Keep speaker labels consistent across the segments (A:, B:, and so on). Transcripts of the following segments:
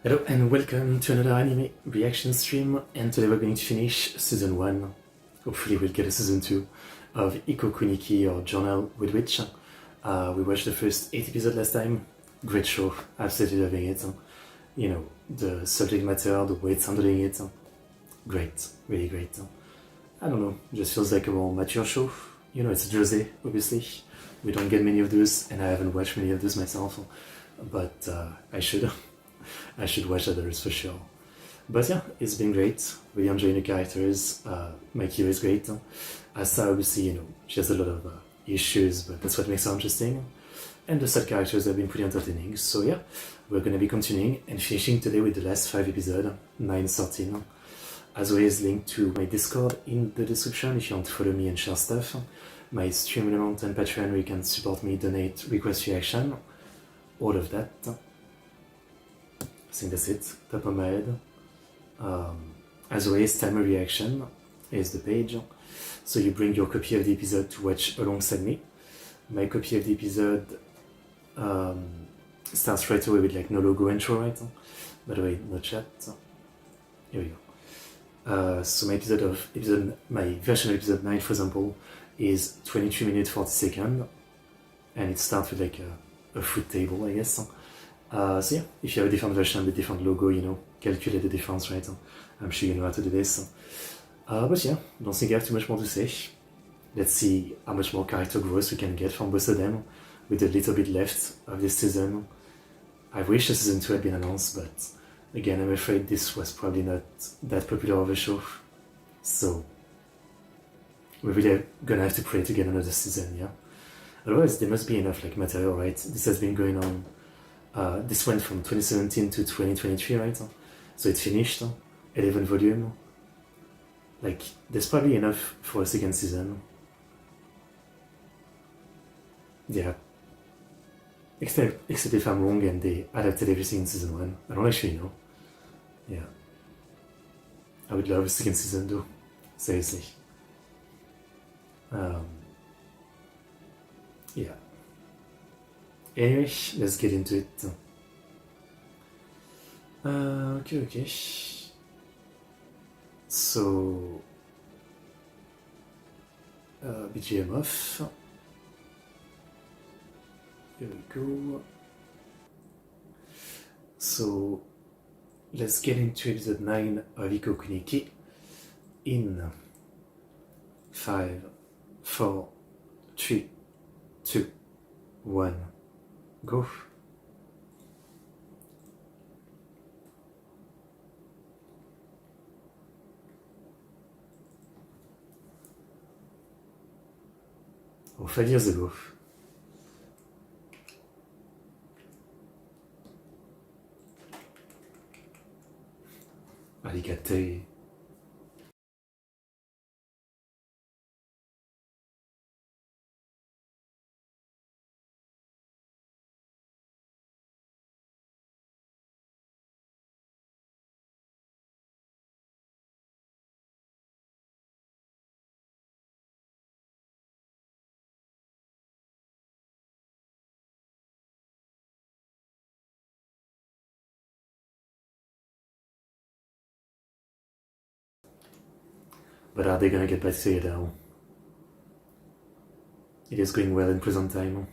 A: Hello and welcome to another anime reaction stream, and today we're going to finish season 1. Hopefully we'll get a season 2 of Ikoku Nikki, or Journal with Witch. We watched the first 8 episodes last time. Great show, absolutely loving it. You know, the subject matter, the way it's handling it, great, really great. I don't know, just feels like a more mature show. You know, it's a Jersey, obviously. We don't get many of those, and I haven't watched many of those myself, but I should. I should watch others for sure. But yeah, it's been great. Really enjoying the characters. Mikey is great. Asa, obviously, you know, she has a lot of issues, but that's what makes her interesting. And the side characters have been pretty entertaining. So yeah, we're gonna be continuing and finishing today with the last 5 episodes, 9, 13. As always, link to my Discord in the description if you want to follow me and share stuff. My stream element and Patreon where you can support me, donate, request reaction. All of that. I think that's it, top of my head. As always, timer reaction is the page. So you bring your copy of the episode to watch alongside me. My copy of the episode starts right away with like no logo intro, right? By the way, no chat. Here we go. So my version of episode 9, for example, is 23 minutes 40 seconds, and it starts with like a food table, I guess. So yeah, if you have a different version with different logo, you know, calculate the difference, right? I'm sure you know how to do this. But yeah, don't think I have too much more to say. Let's see how much more character growth we can get from both of them with a little bit left of this season. I wish the season 2 had been announced, but again, I'm afraid this was probably not that popular of a show. So we're really gonna have to pray to get another season, yeah? Otherwise, there must be enough like material, right? This has been going on. This went from 2017 to 2023, right? So it's finished, 11 volume. Like, there's probably enough for a second season. Yeah. Except if I'm wrong and they adapted everything in season 1. I don't actually know. Yeah. I would love a second season though. Seriously. Yeah. Anyway, let's get into it. Okay. So, BGM off. Here we go. So, let's get into episode 9 of Ikoku Nikki in 5, 4, 3, 2, 1, go. Oh, 5 years ago. Arigato. But are they gonna get back together? It is going well in present time.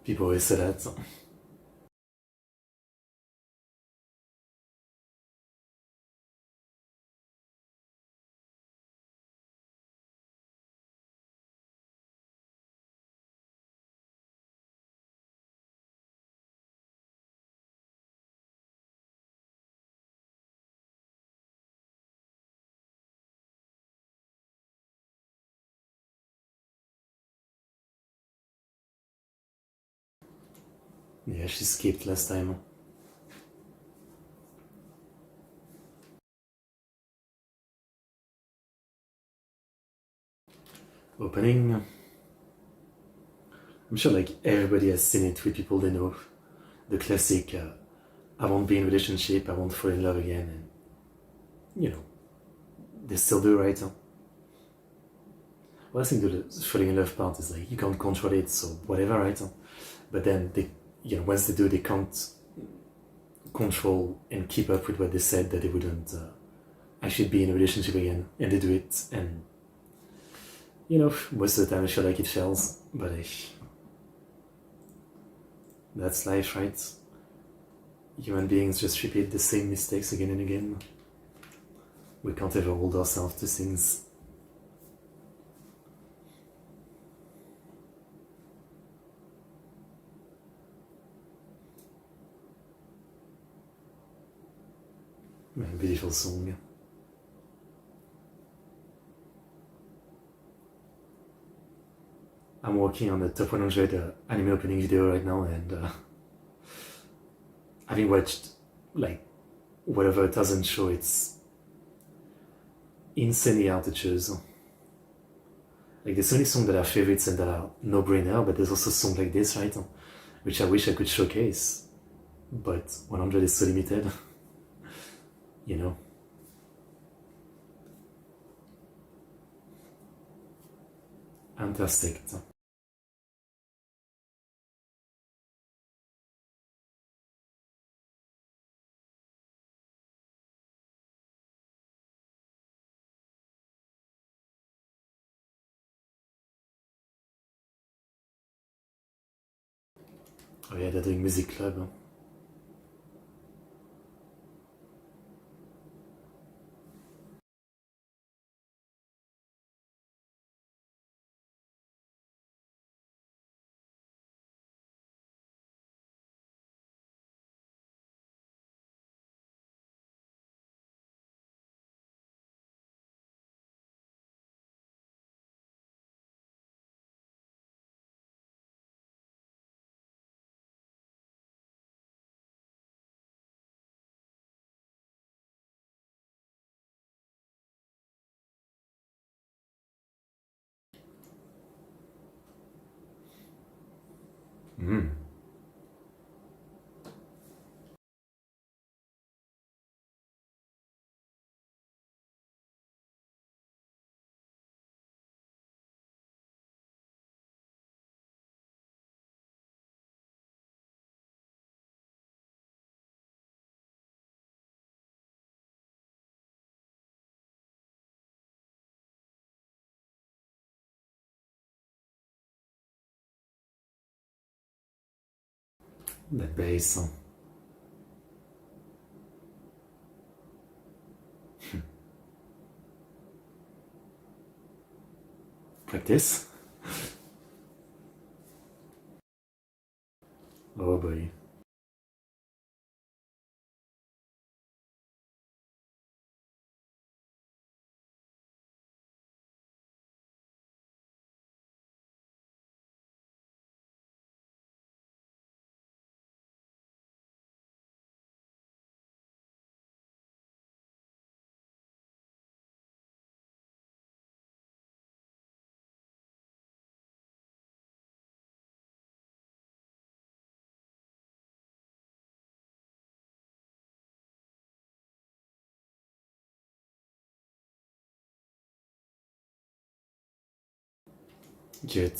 A: People always say that. Yeah, she skipped last time. Opening. I'm sure like everybody has seen it with people they know. The classic, I won't be in a relationship, I won't fall in love again. And, you know, they still do, right? Well, I think the falling in love part is like, you can't control it, so whatever, right? But then, they, once they do, they can't control and keep up with what they said that they wouldn't actually be in a relationship again. And they do it, and, most of the time I feel like it fails, but that's life, right? Human beings just repeat the same mistakes again and again. We can't ever hold ourselves to things. Man, beautiful song. I'm working on the top 100 anime opening video right now, and having watched like whatever 1,000 shows, it's insanely hard to choose. Like there's so many songs that are favorites and that are no-brainer, but there's also songs like this, right? Which I wish I could showcase, but 100 is so limited. Fantastic. Oh yeah, they're doing music club. Mm. That bass. Like this? Oh boy. Good.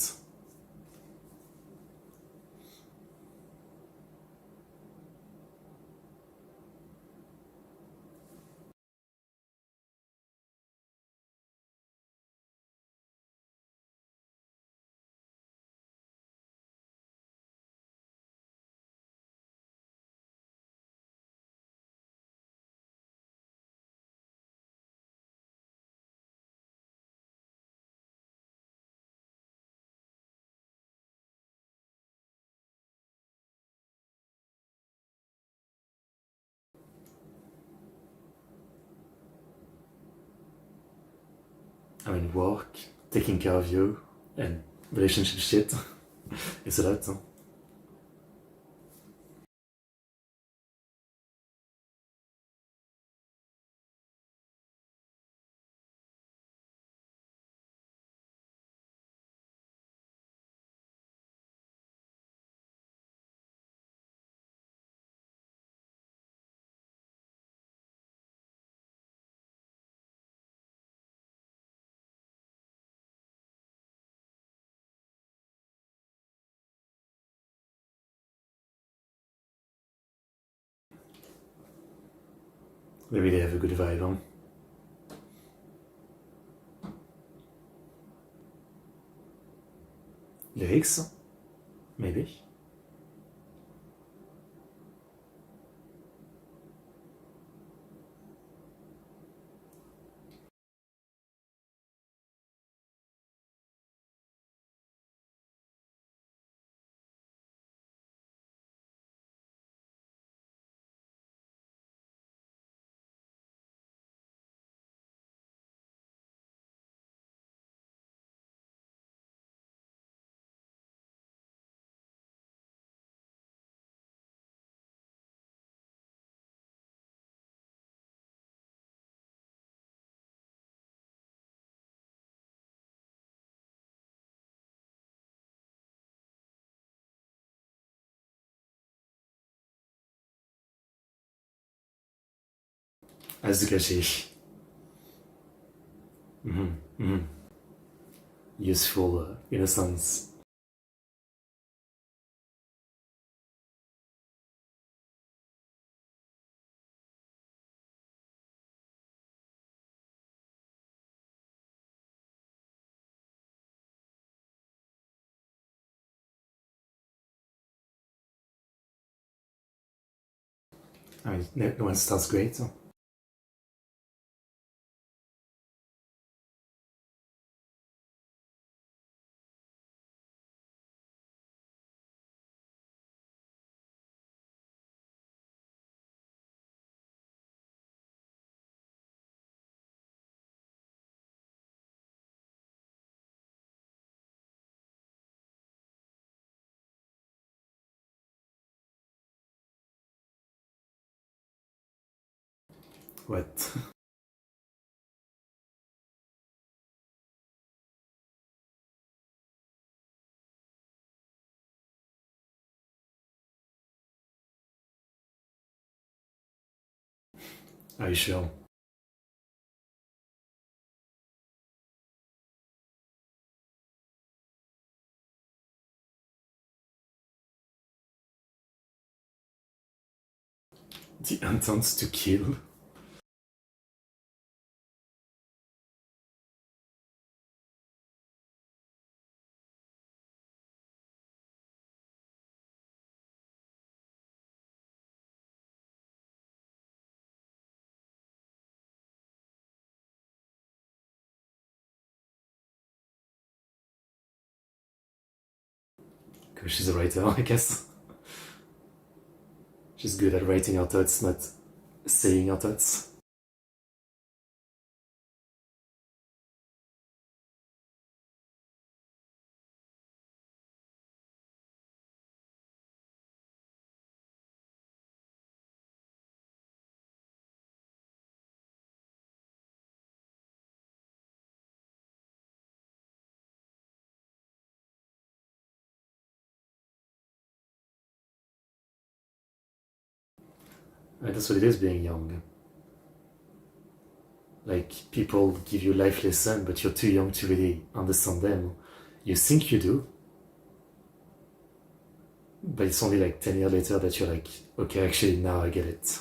A: I mean, work, taking care of you, and relationship shit. It's a lot. Maybe they have a good vibe, huh? Lyrics? Maybe. Azukashi. Useful innocence. I mean, no one starts great. Huh? What? Are you sure? The intent to kill? Because she's a writer, I guess. She's good at writing her thoughts, not saying her thoughts. That's what it is being young. Like, people give you life lessons, but you're too young to really understand them. You think you do, but it's only like 10 years later that you're like, okay, actually, now I get it.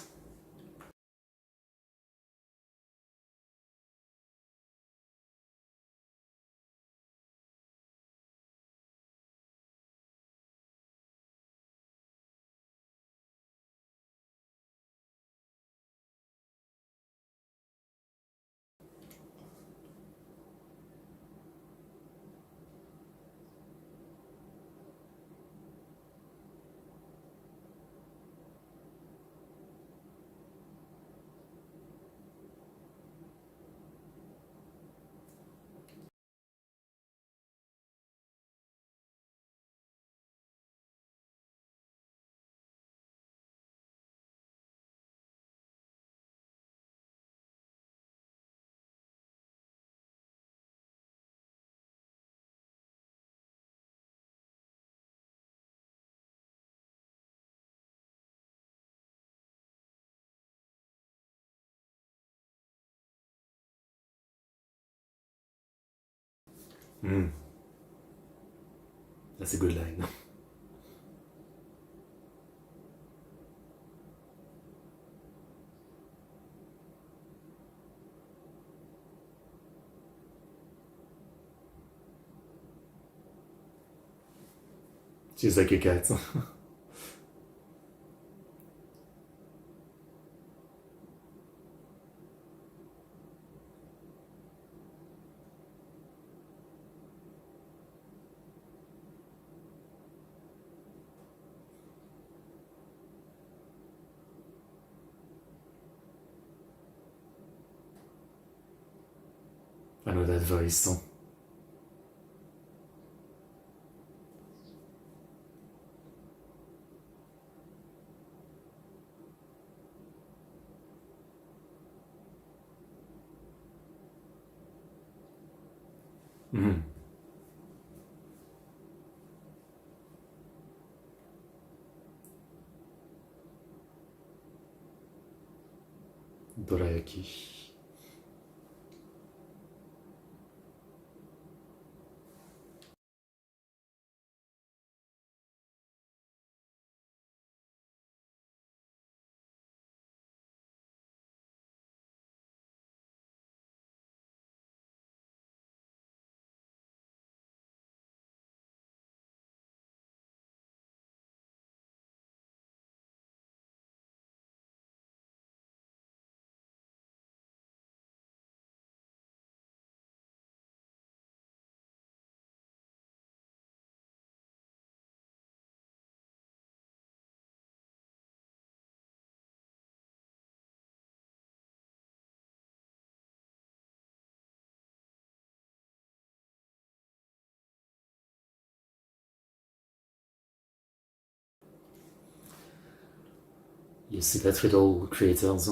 A: That's a good line. She's like a cat. I know that voice. Mm. Dorayaki. You see that with all creators.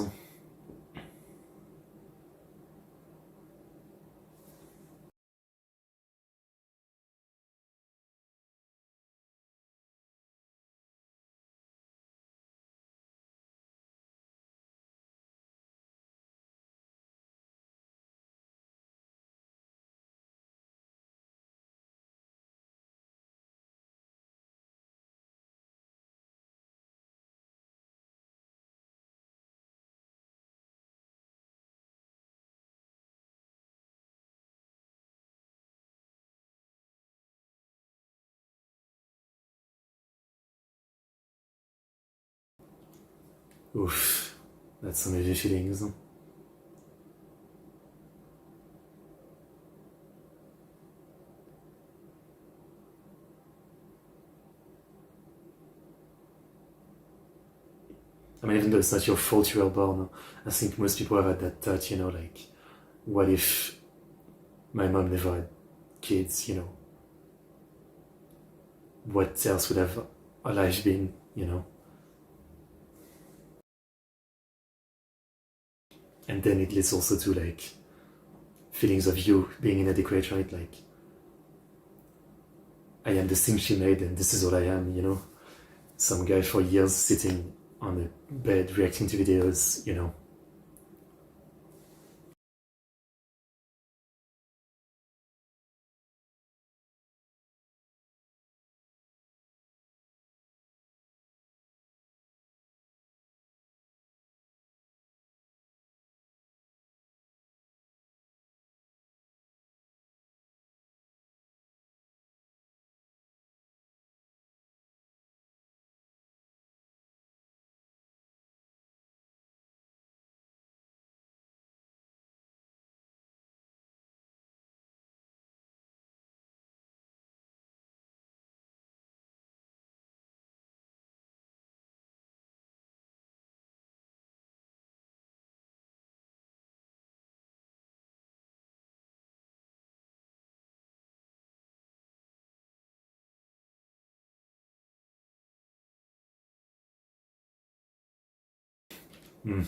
A: Oof, that's some heavy feelings. I mean, even though it's not your fault you were born, I think most people have had that thought, like, what if my mom never had kids? What else would have our life been? And then it leads also to, like, feelings of you being inadequate, right? Like, I am the thing she made and this is all I am. Some guy for years sitting on a bed reacting to videos. Mm.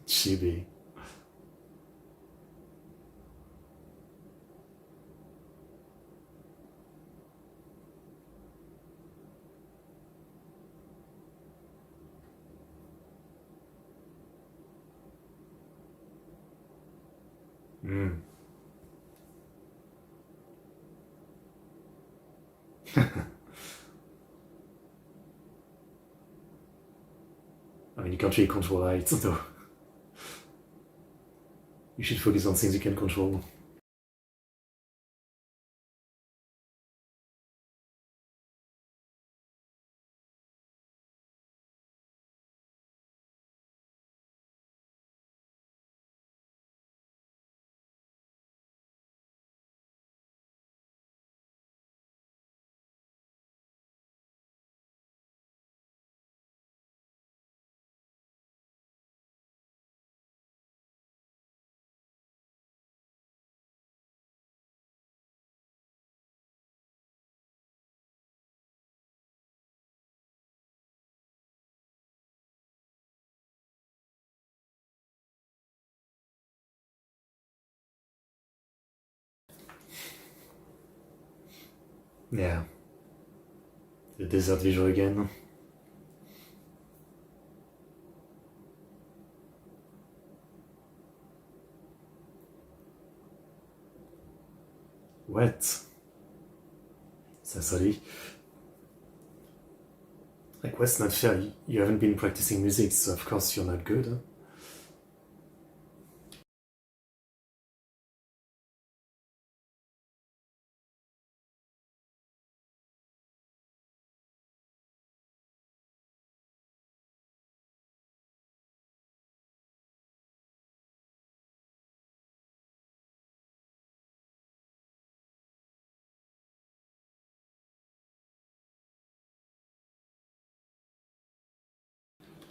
A: Chibi. Mm. I mean, you can't really control height, though. You should focus on things you can control. Yeah. The desert visual again. What? Sorry. Like, what's not fair? You haven't been practicing music, so of course you're not good. Huh?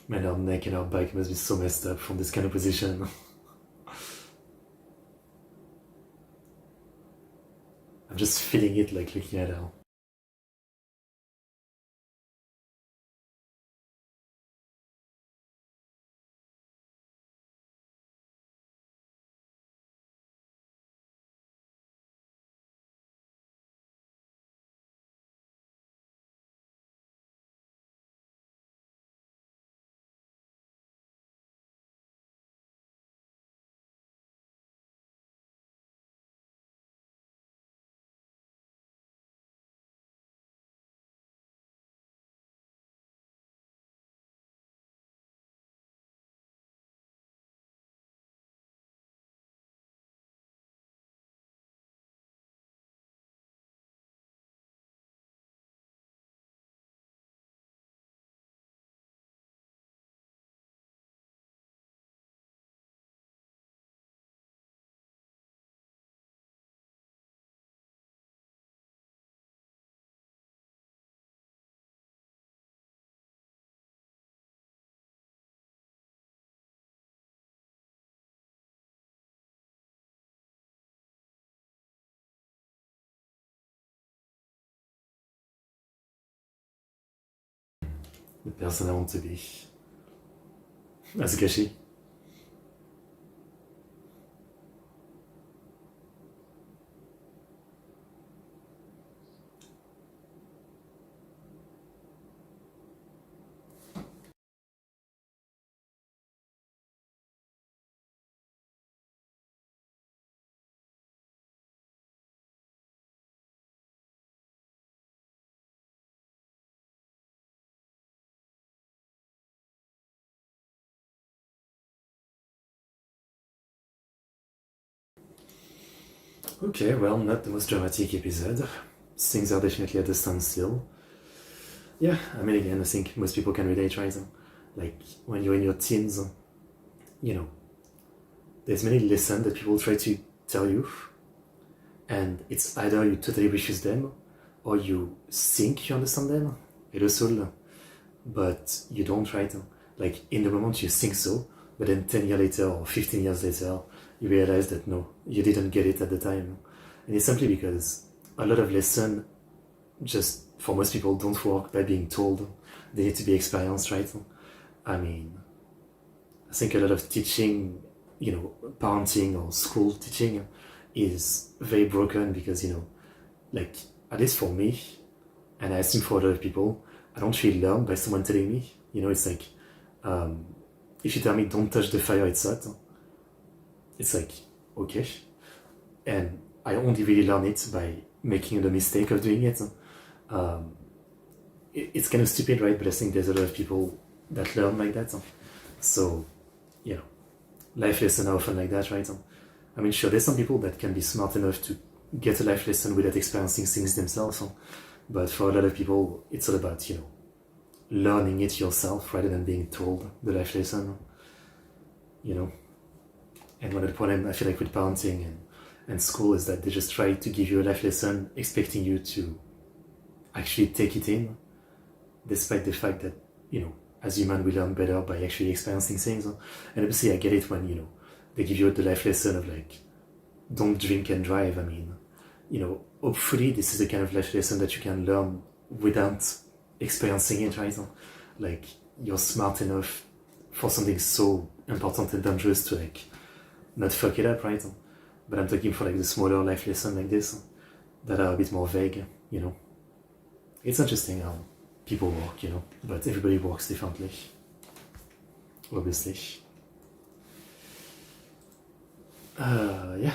A: Man, our neck and our back must be so messed up from this kind of position. I'm just feeling it, like, looking at her. The person I want to be. Asukashi. Okay, well, not the most dramatic episode. Things are definitely at a standstill. Yeah, I mean, again, I think most people can relate, right? Like, when you're in your teens, you know, there's many lessons that people try to tell you, and it's either you totally refuse them, or you think you understand them, it also, but you don't, right? Like, in the moment you think so, but then 10 years later or 15 years later, you realize that no, you didn't get it at the time. And it's simply because a lot of lessons, just for most people, don't work by being told. They need to be experienced, right? I mean, think a lot of teaching, parenting or school teaching is very broken because, like, at least for me, and I assume for a lot of people, I don't really learn by someone telling me. It's like, if you tell me don't touch the fire, it's hot, it's like, okay. And I only really learn it by making the mistake of doing it. It's kind of stupid, right? But I think there's a lot of people that learn like that. So, life lessons are often like that, right? I mean, sure, there's some people that can be smart enough to get a life lesson without experiencing things themselves. But for a lot of people, it's all about, learning it yourself rather than being told the life lesson, And one of the problems I feel like with parenting and school is that they just try to give you a life lesson expecting you to actually take it in, despite the fact that, as humans we learn better by actually experiencing things. And obviously I get it when, they give you the life lesson of like, don't drink and drive. I mean, hopefully this is the kind of life lesson that you can learn without experiencing it, right? Like, you're smart enough for something so important and dangerous to like not fuck it up, right? But I'm talking for like the smaller life lesson like this that are a bit more vague, It's interesting how people work, but everybody works differently, obviously. Yeah,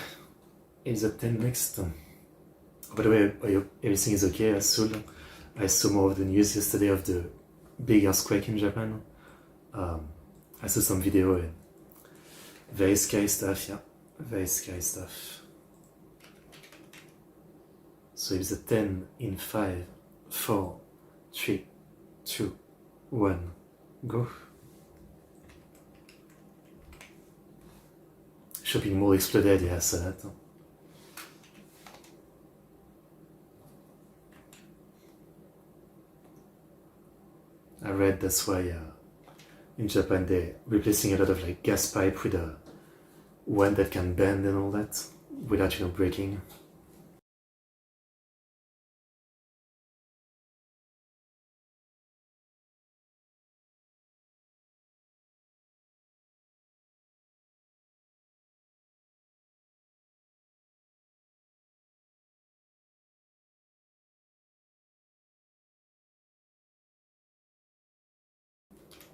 A: it's up 10 next. By the way, I hope everything is okay at Seoul. I saw more of the news yesterday of the big earthquake in Japan. I saw some video and very scary stuff, yeah. Very scary stuff. So it's a 10 in 5, 4, 3, 2, 1, go. Shopping mall exploded, yeah, I saw that. I read that's why in Japan they're replacing a lot of like gas pipe with a one that can bend and all that without breaking.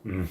A: Mm.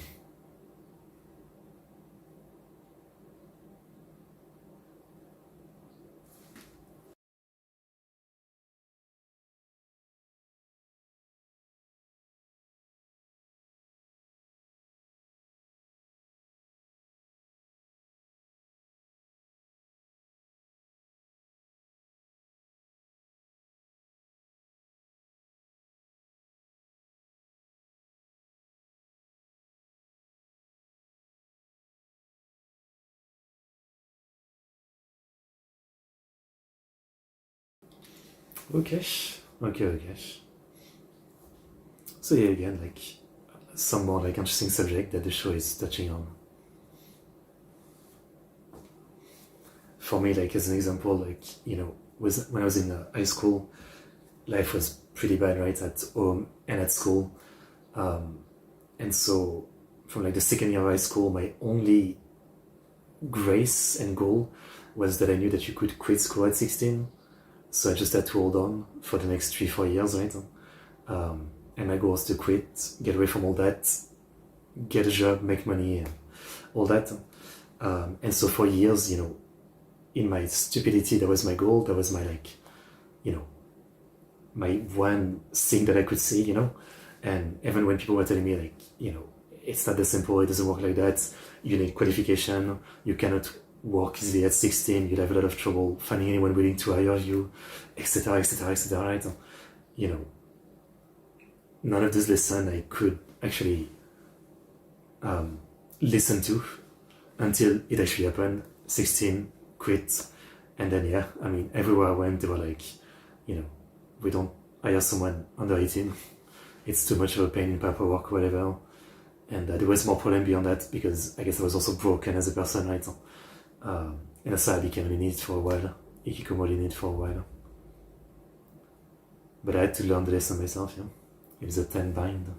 A: Okay. So yeah, again, like some more like interesting subject that the show is touching on. For me, like as an example, like when I was in high school, life was pretty bad, right, at home and at school, and so from like the second year of high school, my only grace and goal was that I knew that you could quit school at 16. So I just had to hold on for the next 3-4 years, right? And my goal was to quit, get away from all that, get a job, make money, and all that. And so for years, in my stupidity, that was my goal. That was my like, my one thing that I could see, And even when people were telling me like, it's not that simple, it doesn't work like that. You need qualification. You cannot work easily at 16. You'll have a lot of trouble finding anyone willing to hire you, etc., etc., etc. Right? None of this lesson I could actually listen to until it actually happened. 16, quit, and then yeah, I mean, everywhere I went, they were like, we don't hire someone under 18. It's too much of a pain in paperwork, whatever. And there was more problem beyond that because I guess I was also broken as a person, right? And so I became an idiot for a while, Ikikomori idiot for a while. But I had to learn the lesson myself, yeah. It was a 10 bind.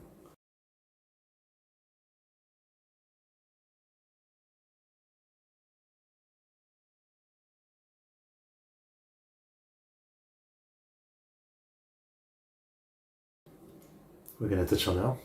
A: we're gonna touch on now.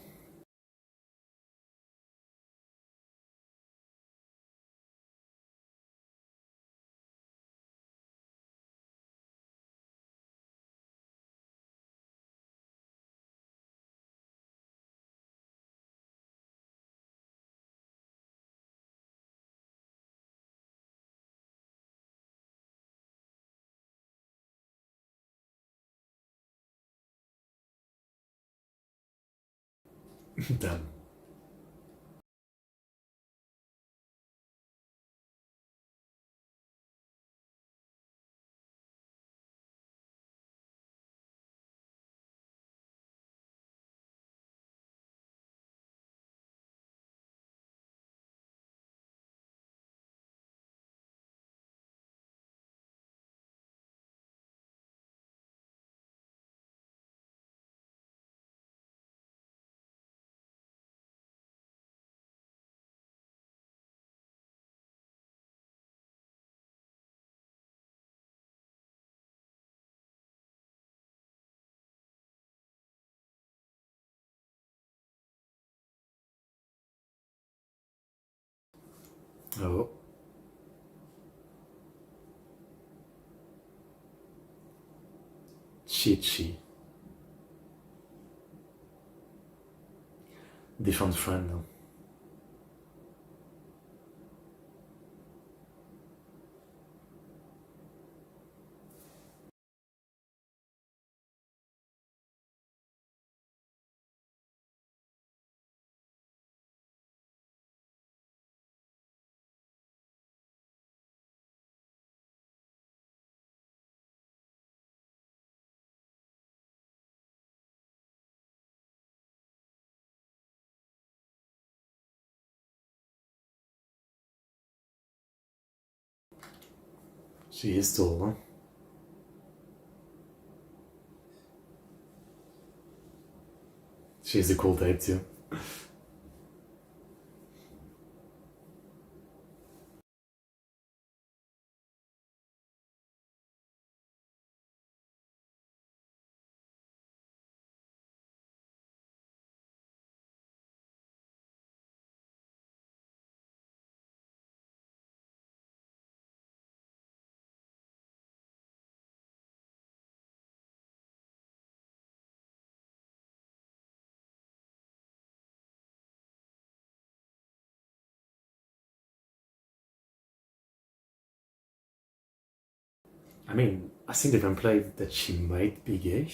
A: Damn. Oh. Chi. Different friend. She is tall, huh? She's a cool type too. I mean, I think they've implied that she might be gay.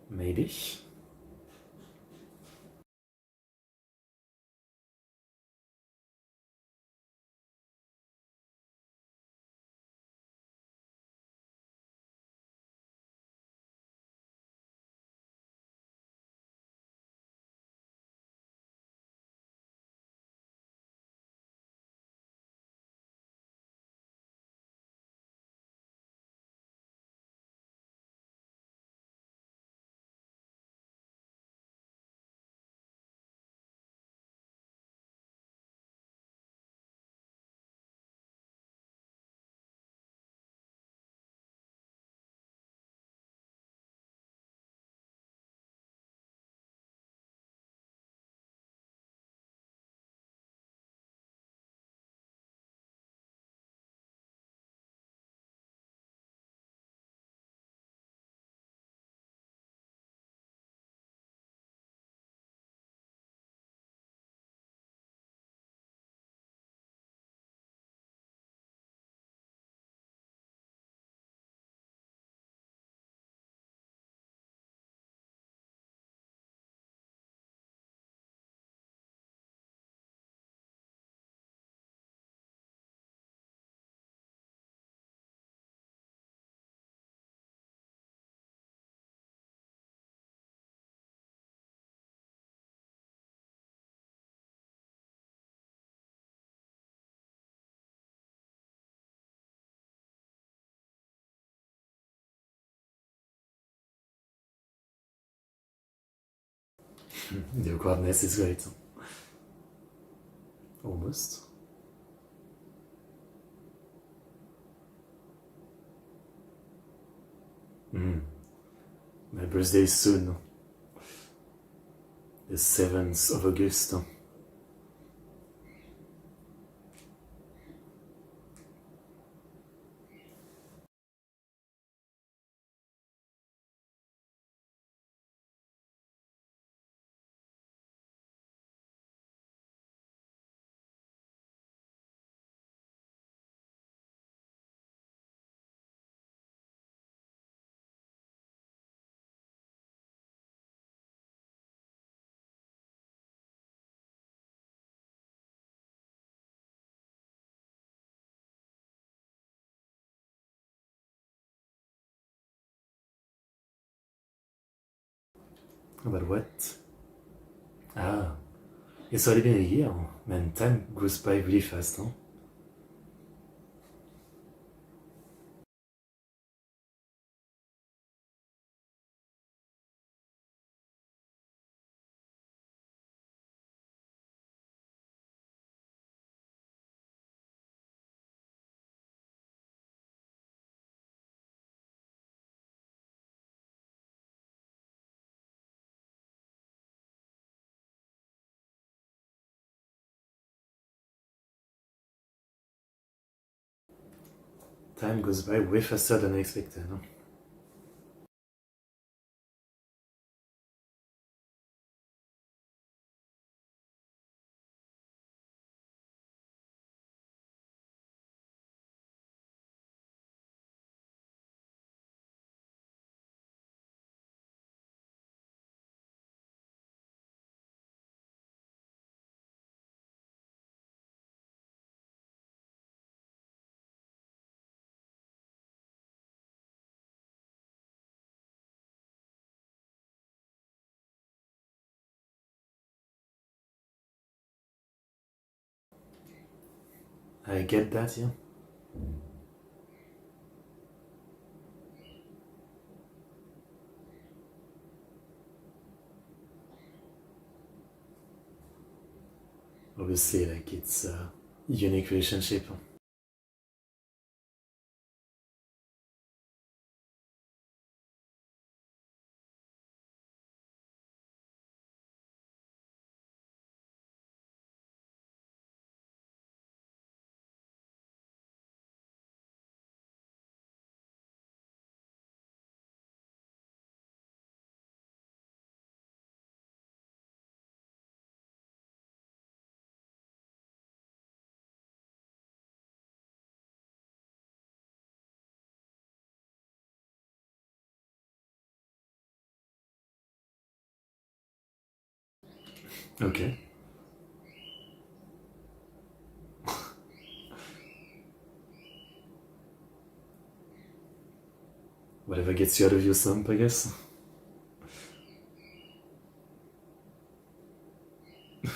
A: Maybe. The awkwardness is great. Almost. My birthday is soon. the 7th of August. About what? Ah, it's already been a year. Man, time goes by really fast, huh? Time goes by way faster than I expected, huh? I get that, yeah. Obviously, like, it's a unique relationship. Okay. Whatever gets you out of your slump, I guess.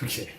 A: Okay.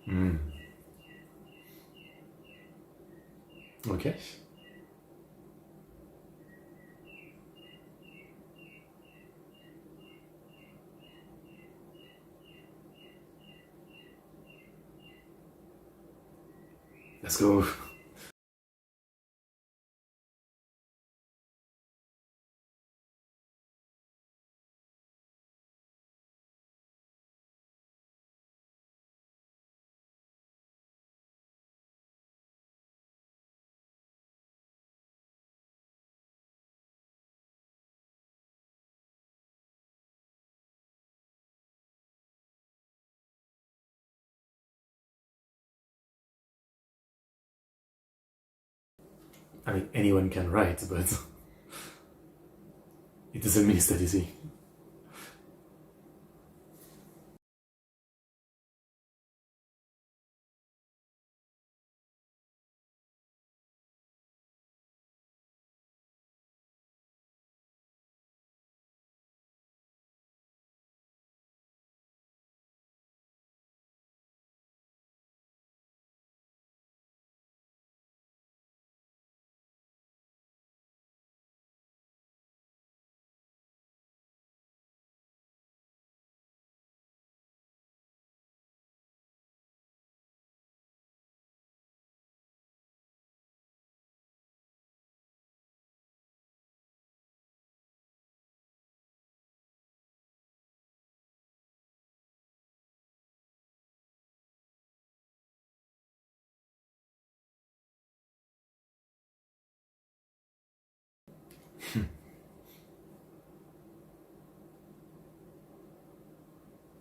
A: Hmm. Okay. Let's go. I mean, anyone can write, but it doesn't mean it's that easy.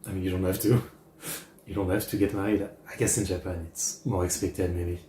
A: I mean, you don't have to. You don't have to get married. I guess in Japan it's more expected, maybe.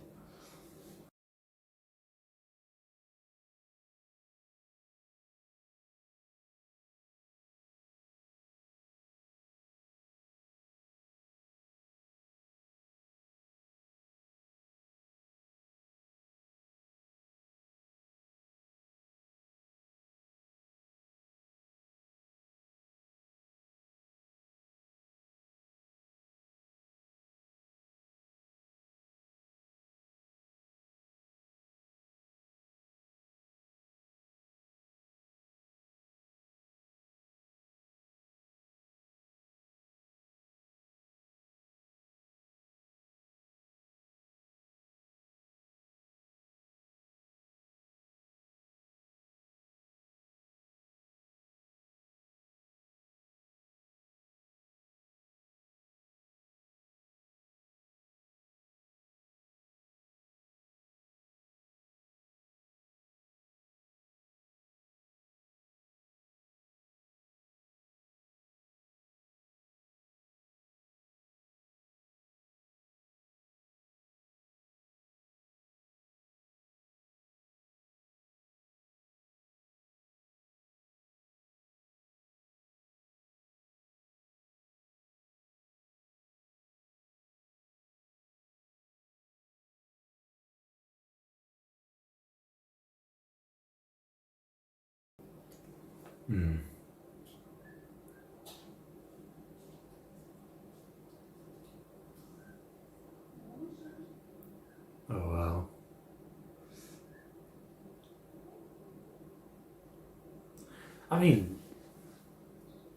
A: Hmm. Oh wow. I mean,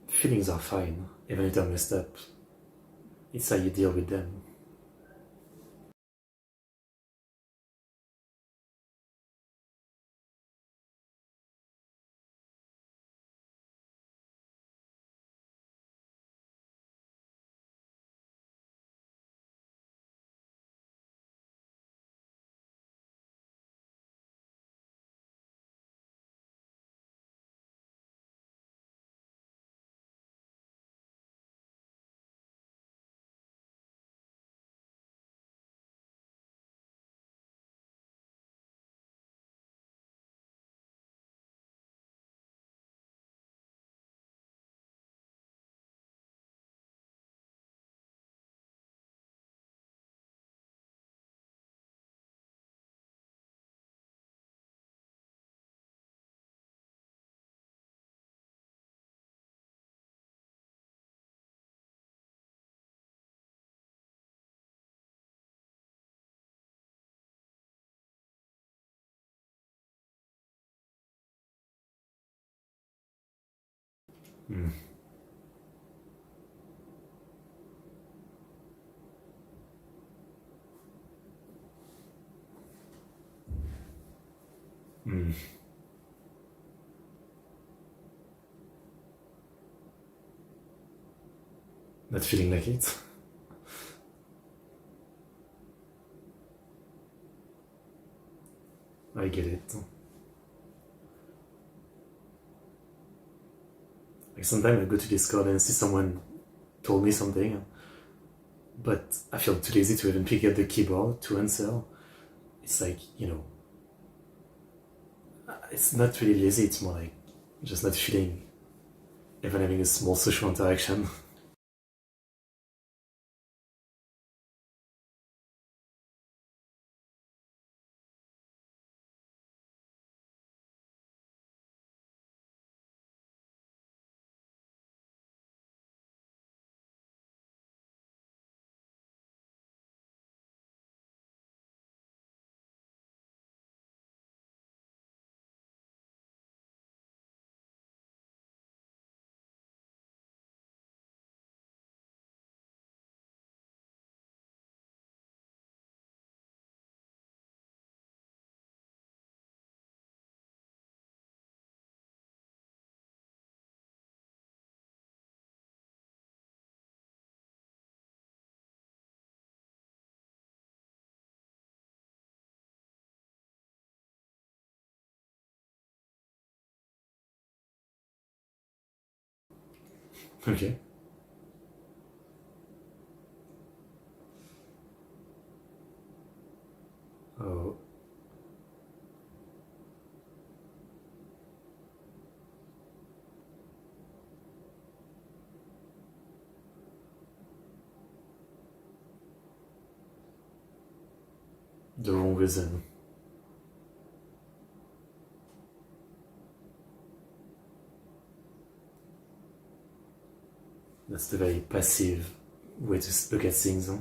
A: feelings are fine, even if they're messed up. It's how you deal with them. Hmm. Mm. Not feeling like it. I get it. Like sometimes I go to Discord and see someone told me something, but I feel too lazy to even pick up the keyboard to answer. It's like, it's not really lazy, it's more like just not feeling even having a small social interaction. Okay. Oh. The wrong reason. That's the very passive way to look at things. Huh?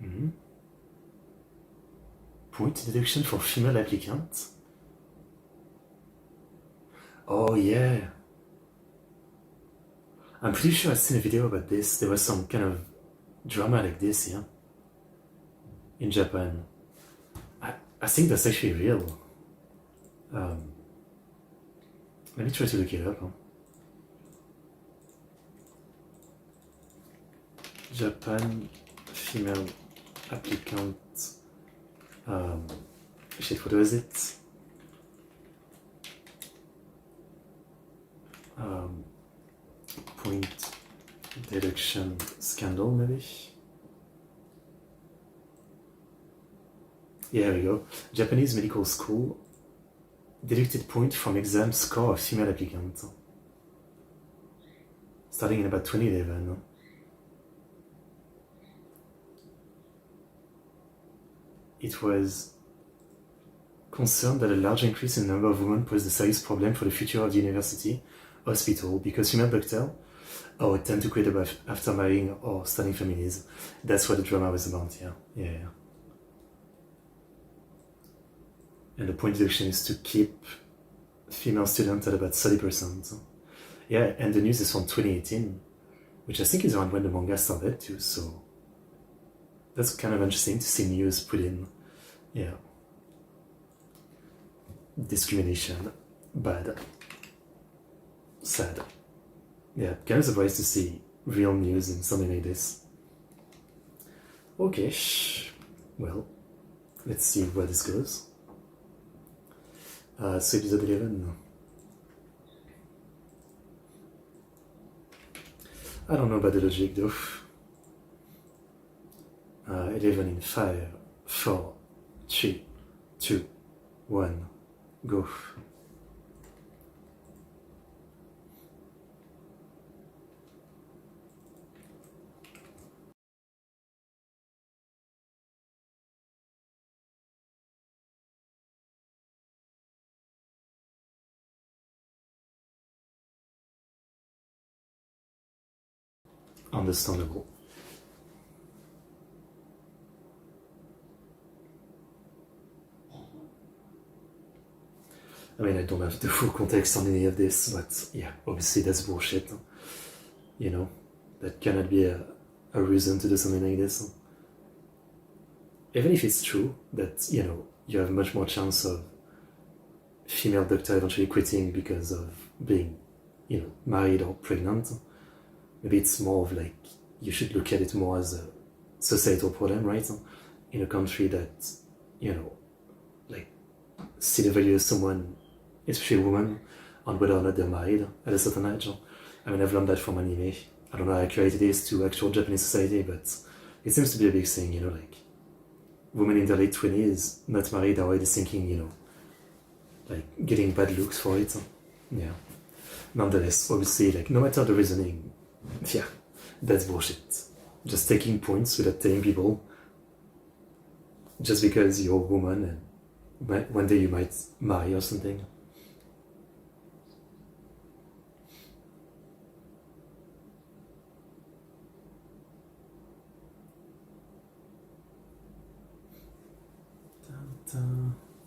A: Mm-hmm. Point deduction for female applicants? Oh yeah. I'm pretty sure I've seen a video about this. There was some kind of drama like this, yeah? In Japan. I think that's actually real. Um, Let me try to look it up. Huh? Japan female applicant. Shit, what was it? Point deduction scandal, maybe? Yeah, here we go. Japanese medical school deducted point from exam score of female applicant. Starting in about 2011. It was concerned that a large increase in the number of women posed a serious problem for the future of the university hospital because female doctors tend to quit after marrying or starting families. That's what the drama was about, yeah. And the point deduction is to keep female students at about 30%. Yeah, and the news is from 2018, which I think is around when the manga started too, so that's kind of interesting to see news put in, yeah, discrimination, bad, sad. Yeah, kind of surprised to see real news in something like this. Okay, well, let's see where this goes. So episode 11. I don't know about the logic though. 11 in 5, 4, 3, 2, 1, go. Understandable. I mean, I don't have the full context on any of this, but yeah, obviously that's bullshit. You know, that cannot be a reason to do something like this. Even if it's true that, you know, you have much more chance of female doctor eventually quitting because of being, you know, married or pregnant, maybe it's more of like, you should look at it more as a societal problem, right? In a country that, you know, like, still evaluates someone, especially a woman, on whether or not they're married at a certain age. I mean, I've learned that from anime. I don't know how accurate it is to actual Japanese society, but it seems to be a big thing, you know, like, women in their late 20s, not married, are already thinking, you know, like, getting bad looks for it. Yeah. Nonetheless, obviously, like, no matter the reasoning, yeah, that's bullshit. Just taking points without telling people, just because you're a woman and one day you might marry or something.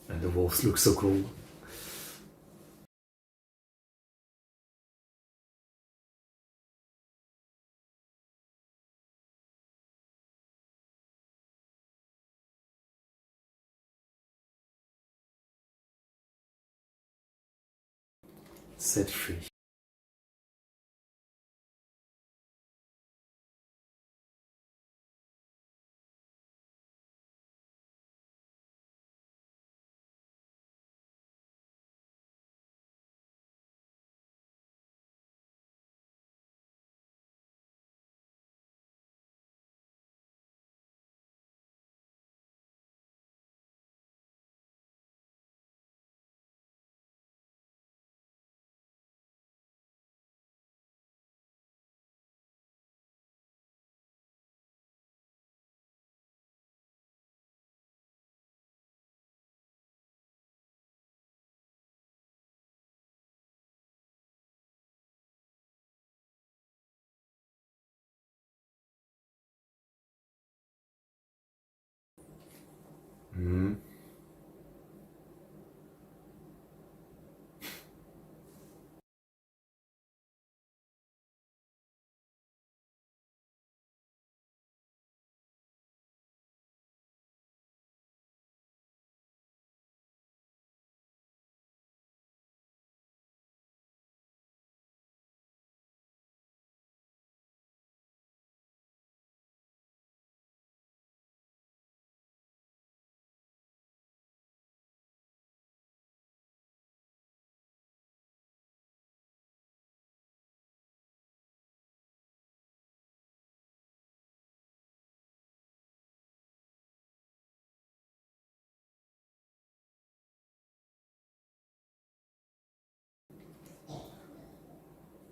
A: And the wolves look so cool. Set free. Mm.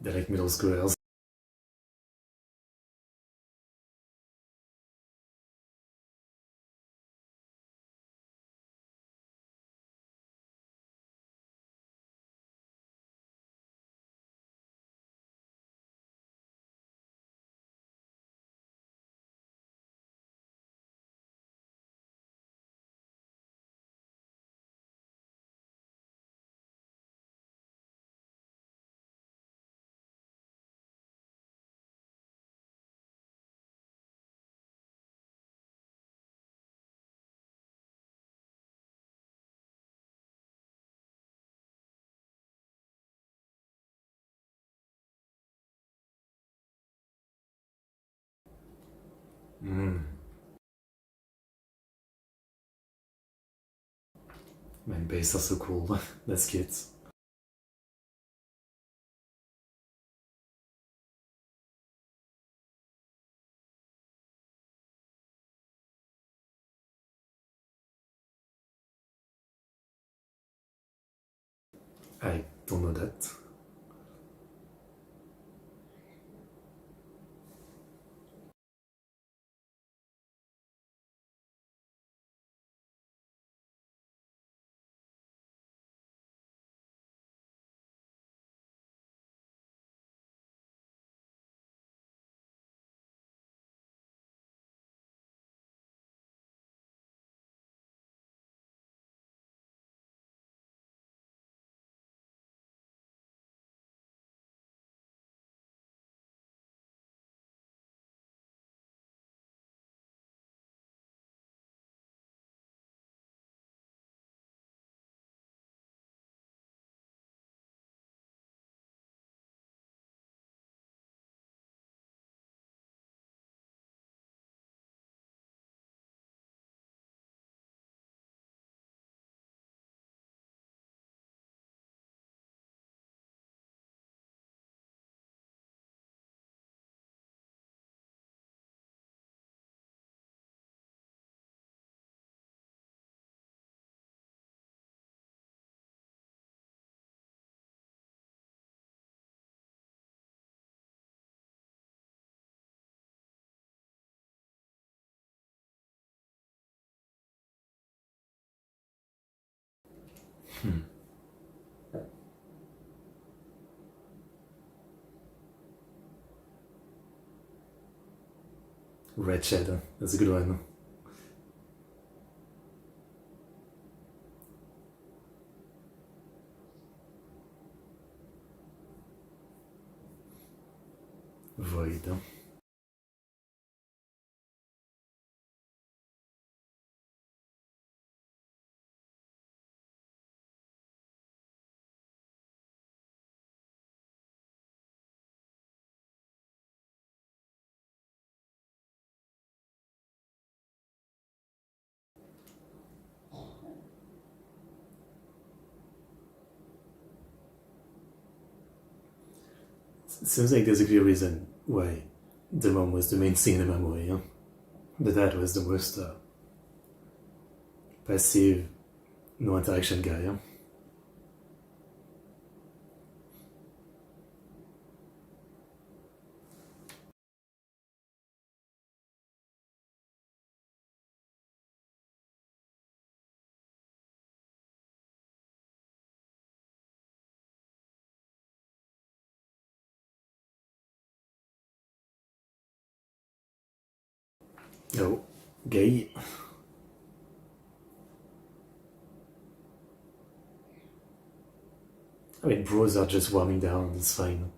A: They're like middle schoolers. Mm. Man, bass are so cool. That's cute. I don't know that. Red Shadow, that's a good one. Void. It seems like there's a clear reason why the mom was the main thing in the memory. Huh? The dad was the most passive, no interaction guy. Huh? Oh, gay. I mean, bros are just warming down, it's fine.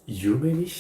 A: You maybe?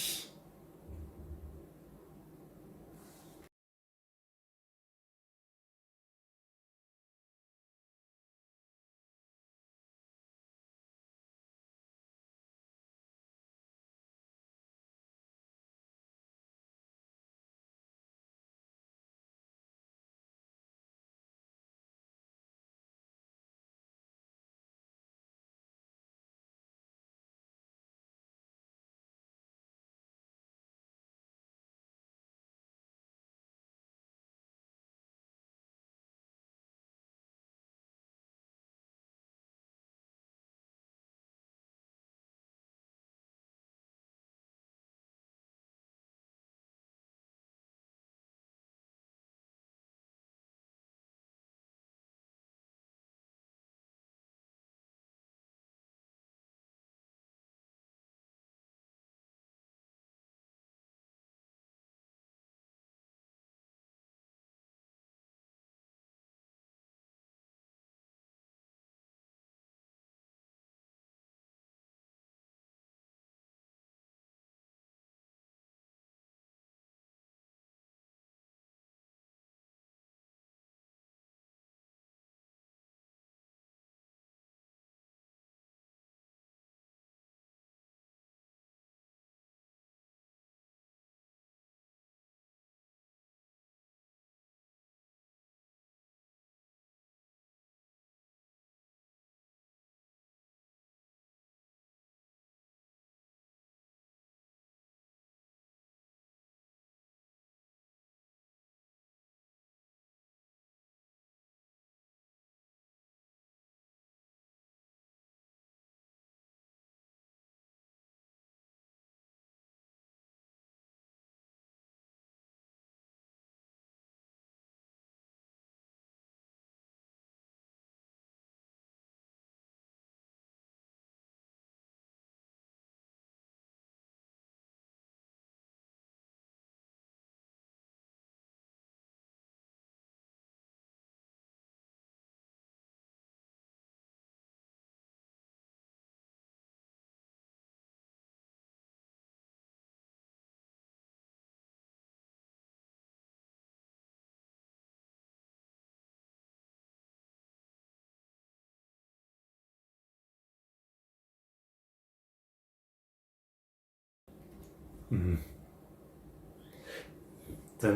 A: Time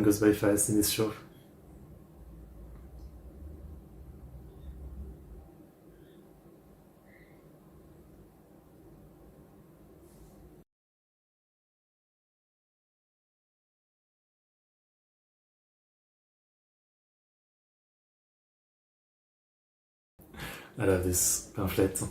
A: goes by fast in this show. I love this pamphlet.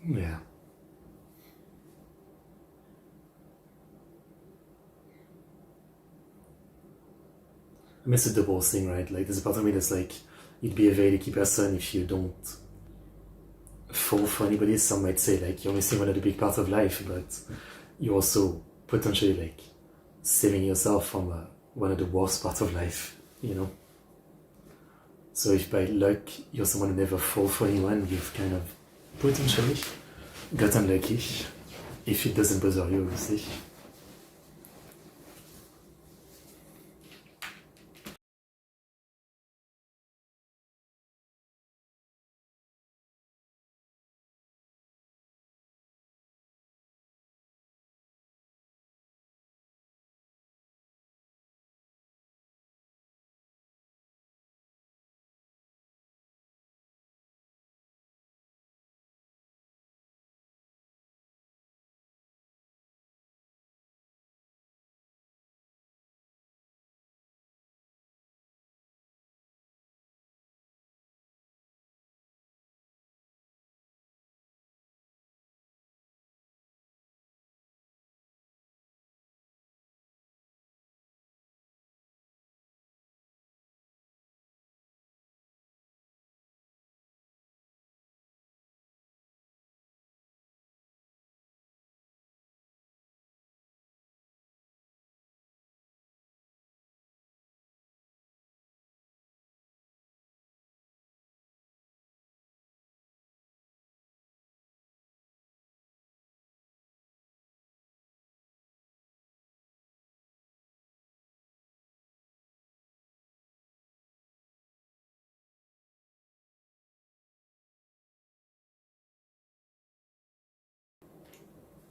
A: Yeah. I miss the double thing, right? Like, there's a part of me that's like, you'd be a very lucky person if you don't fall for anybody. Some might say, like, you're missing one of the big parts of life, but you're also potentially, like, saving yourself from one of the worst parts of life, you know? So if by luck you're someone who never fall for anyone, you've kind of potentially got unlucky. If it doesn't bother you, obviously.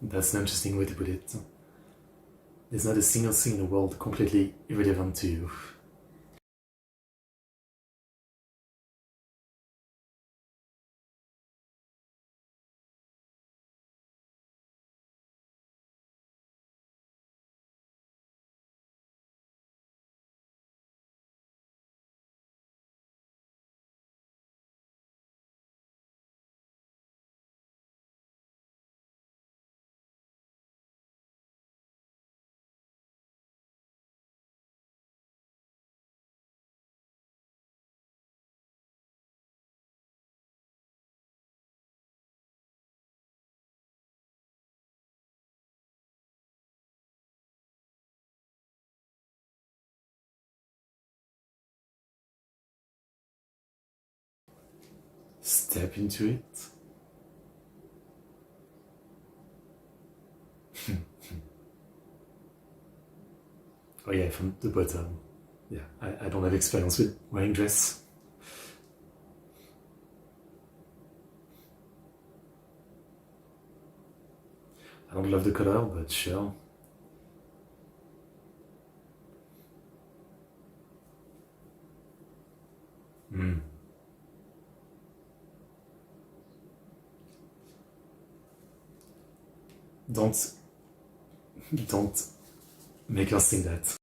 A: That's an interesting way to put it. There's not a single thing in the world completely irrelevant to you. Step into it. Oh yeah, from the bottom. Yeah, I don't have experience with wearing dress. I don't love the color, but sure. Mm. Don't, don't make us think that.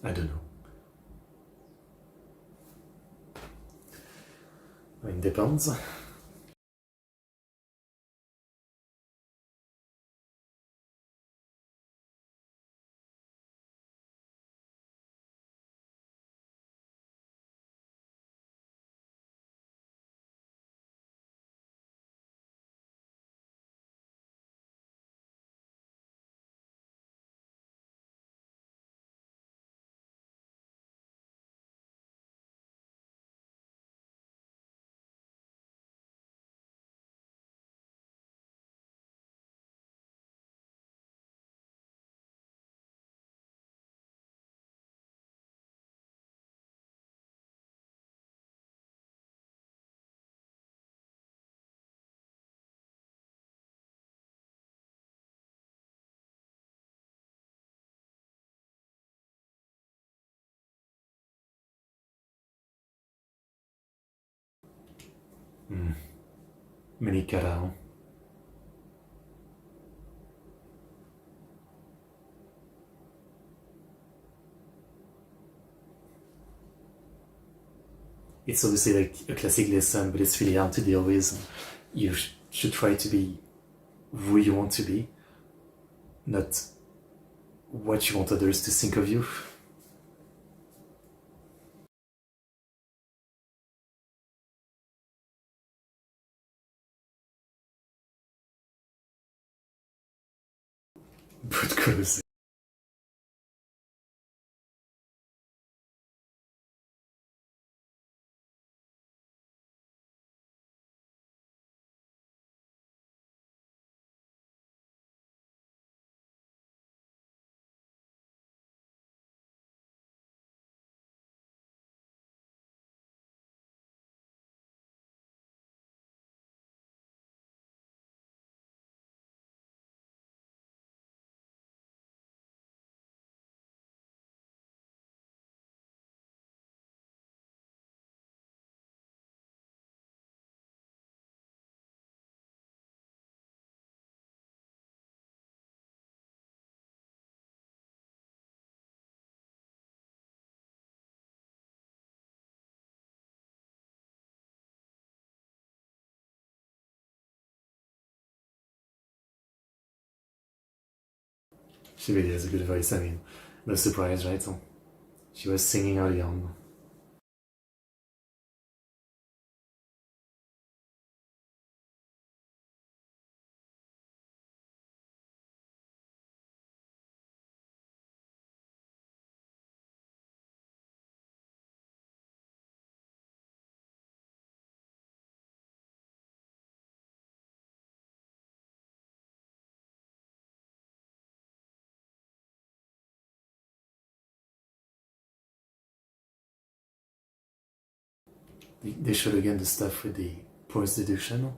A: I don't know. It depends. Mm. Many cara. It's obviously like a classic lesson, but it's really hard to deal with. You should try to be who you want to be, not what you want others to think of you. But cause she really has a good voice. I mean, no surprise, right? She was singing early on. They showed again the stuff with the post deduction.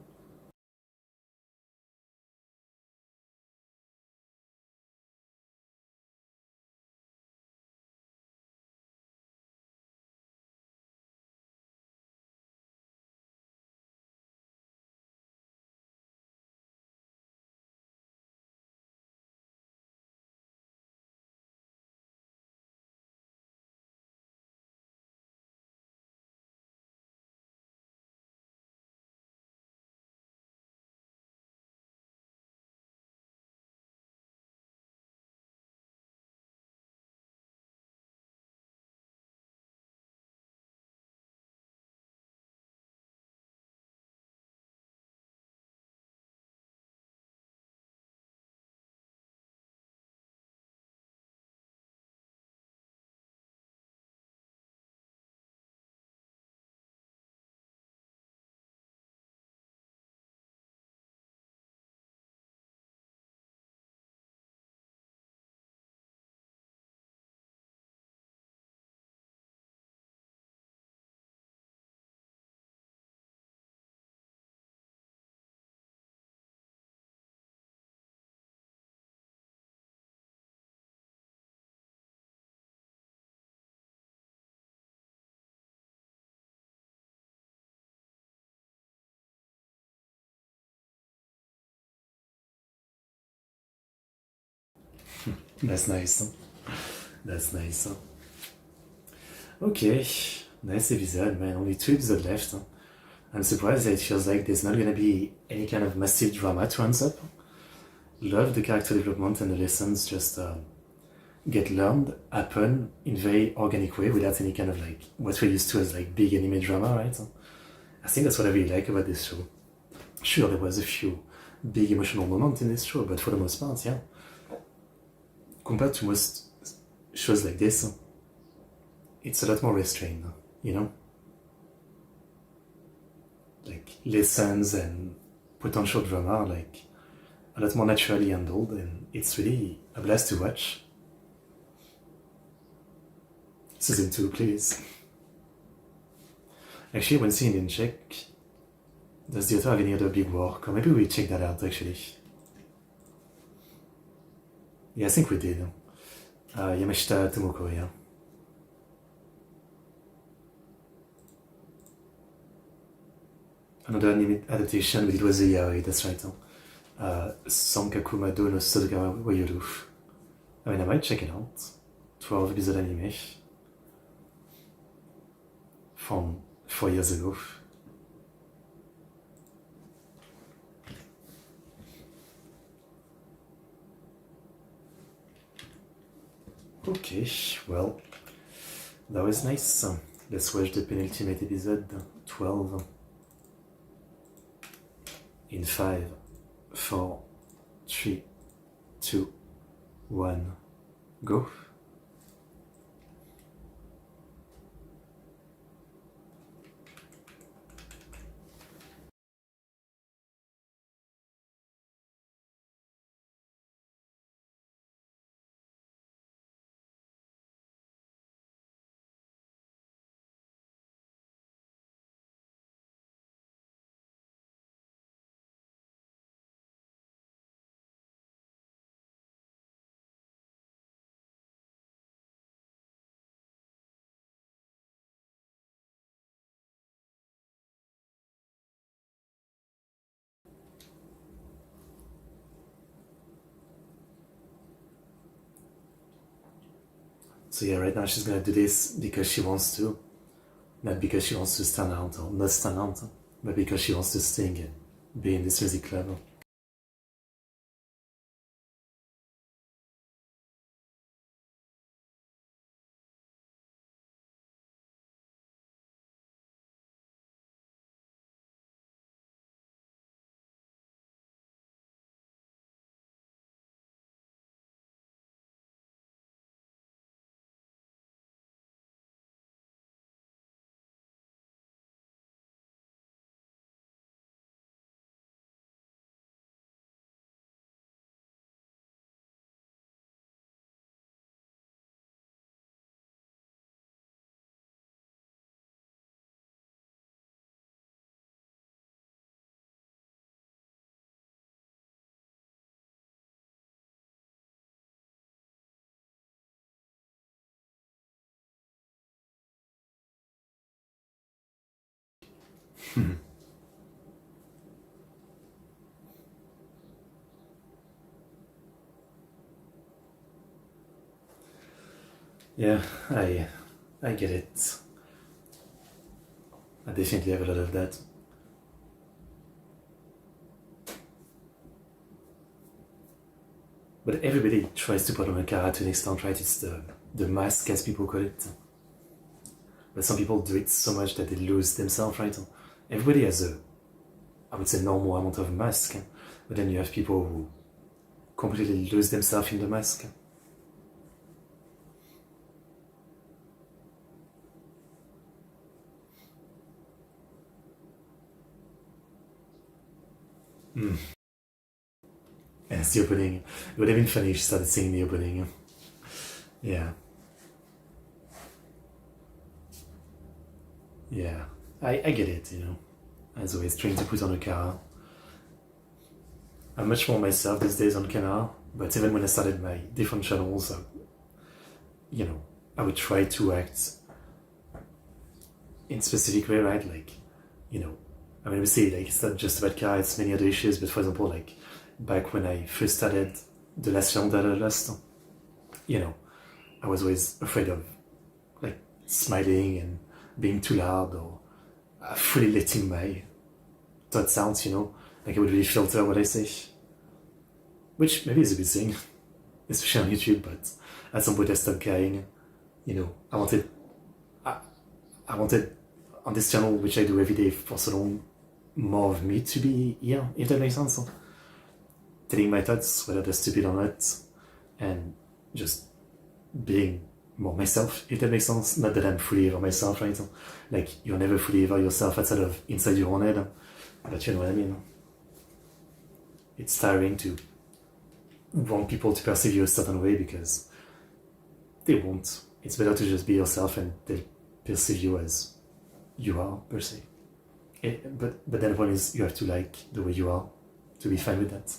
A: That's nice. That's nice. Okay, nice episode, man. Only 2 episodes left. I'm surprised that it feels like there's not gonna be any kind of massive drama to end up. Love the character development and the lessons just get learned, happen in very organic way without any kind of like what we're used to as like big anime drama, right? I think that's what I really like about this show. Sure, there was a few big emotional moments in this show, but for the most part, yeah. Compared to most shows like this, it's a lot more restrained, you know? Like lessons and potential drama are like a lot more naturally handled, and it's really a blast to watch. Season 2, please. Actually, one thing I didn't check, does the author have any other big work? Or maybe we check that out actually. Yeah, I think we did. Yamashita Tomoko, yeah. Another anime adaptation, but it was a yaoi, that's right. Sankaku Mado no Sodogawa wa Yoru. I mean, I might check it out. 12 episode anime. From 4 years ago. Okay, well, that was nice. Let's watch the penultimate episode, 12. In 5, 4, 3, 2, 1, go. So yeah, right now she's gonna do this because she wants to. Not because she wants to stand out or not stand out, but because she wants to sing and be in this music club. Yeah, I get it. I definitely have a lot of that. But everybody tries to put on a kara to an extent, right? It's the mask, as people call it. But some people do it so much that they lose themselves, right? Everybody has a, I would say, normal amount of mask, but then you have people who completely lose themselves in the mask. And it's the opening. It would have been funny if she started singing the opening. Yeah. Yeah. I get it, you know. As always, trying to put on a car. I'm much more myself these days on Canal, but even when I started my different channels, you know, I would try to act in specific way, right? Like, you know, I mean, we see, like, it's not just about car, it's many other issues, but for example, like, back when I first started The Last Film That I Lost, you know, I was always afraid of like smiling and being too loud or fully letting my thoughts out, you know, like I would really filter what I say, which maybe is a good thing, especially on YouTube. But at some point I stopped caring. You know, I wanted on this channel, which I do every day for so long, more of me to be here, if that makes sense. So, telling my thoughts, whether they're stupid or not, and just being more myself, if that makes sense. Not that I'm fully ever myself, right? So, like, you're never fully ever yourself outside of inside your own head, but you know what I mean. It's tiring to want people to perceive you a certain way because they won't. It's better to just be yourself and they'll perceive you as you are, per se. But then the point is, you have to like the way you are to be fine with that.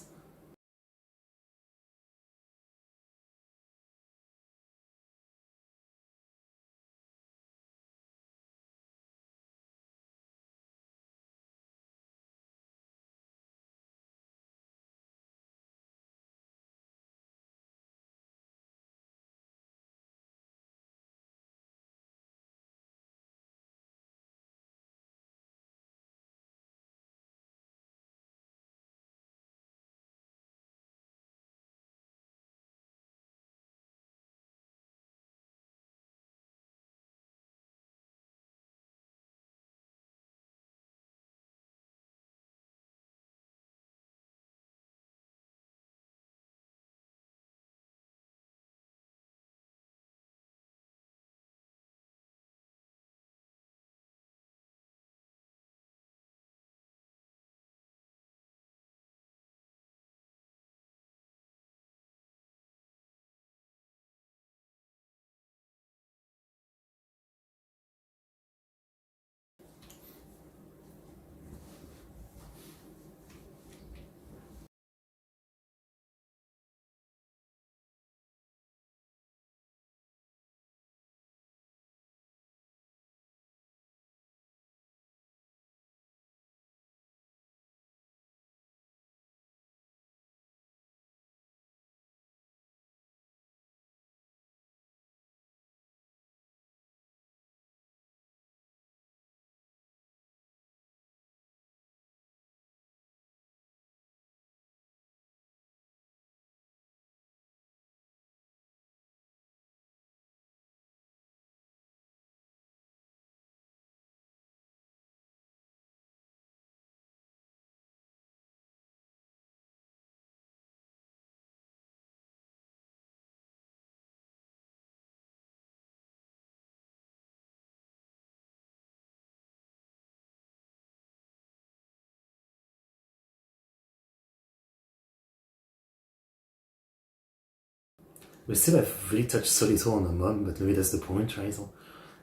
A: We still have really touched so little on the mom, but maybe that's the point, right? So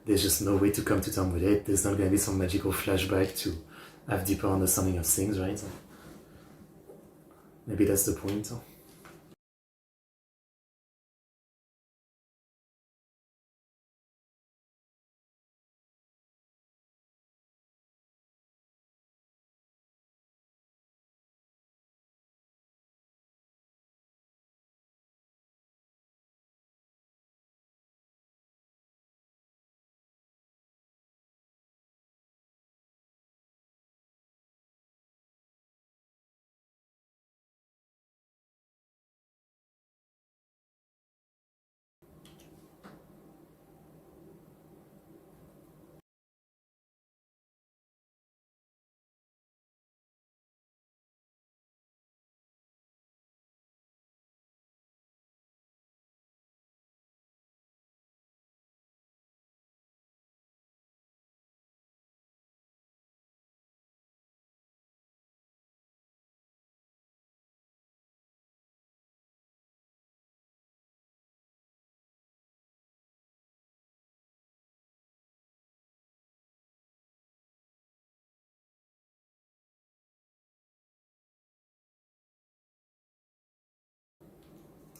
A: there's just no way to come to terms with it. There's not going to be some magical flashback to have deeper understanding of things, right? So maybe that's the point. So.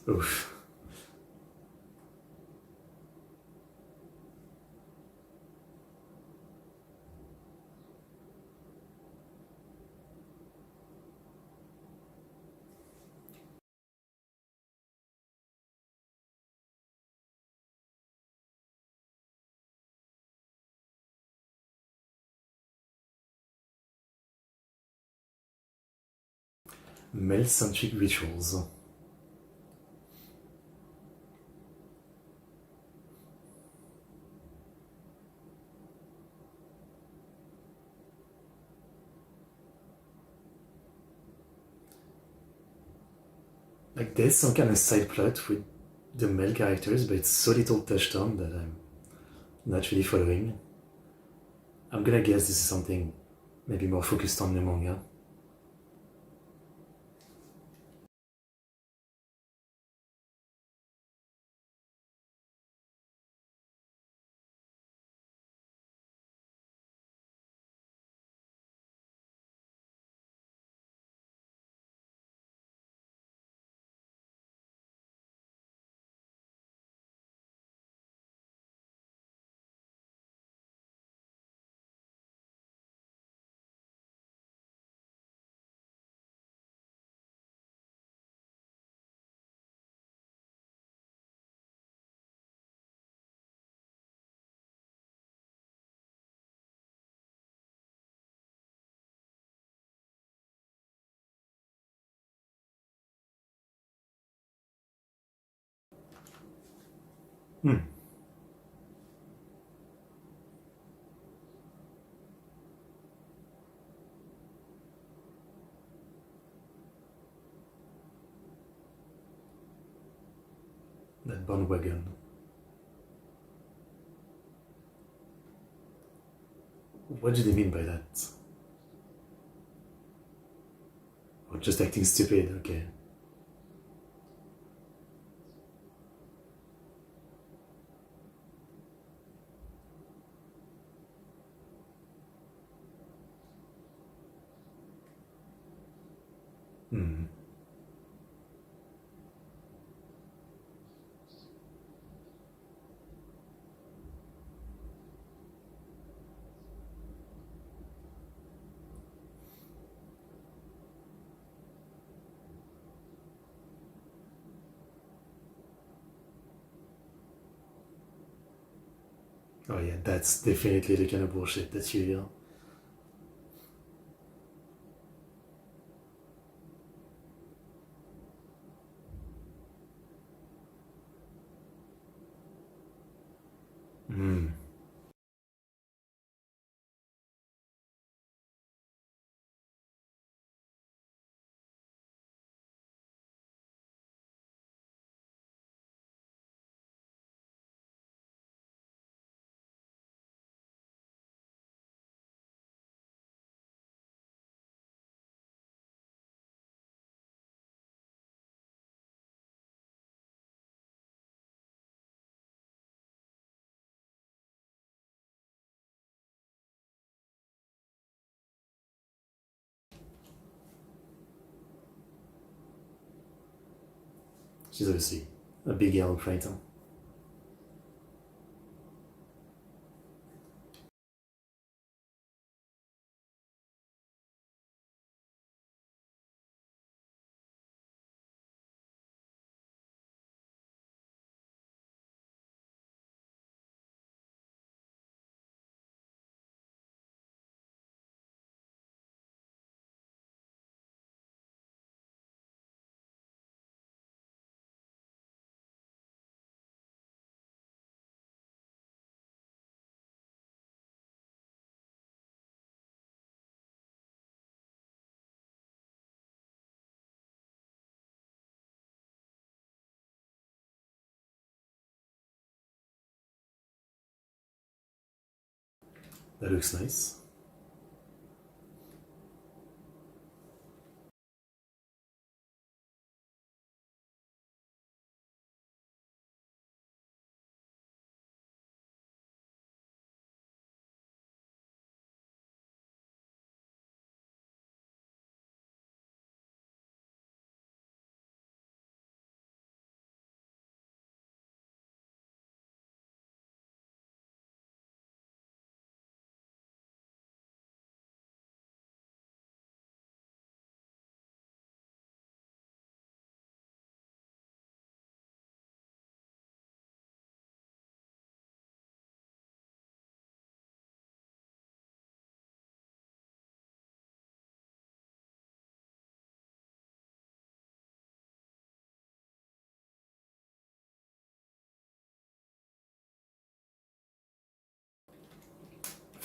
A: Oof. male-centric rituals. Like there's some kind of side plot with the male characters, but it's so little touched on that I'm not really following. I'm gonna guess this is something maybe more focused on the manga. Hmm. That bandwagon. What do they mean by that? Or just acting stupid, okay. Hmm. Oh yeah, that's definitely the kind of bullshit that you hear. Hmm. She's obviously a big yellow fighter. That looks nice.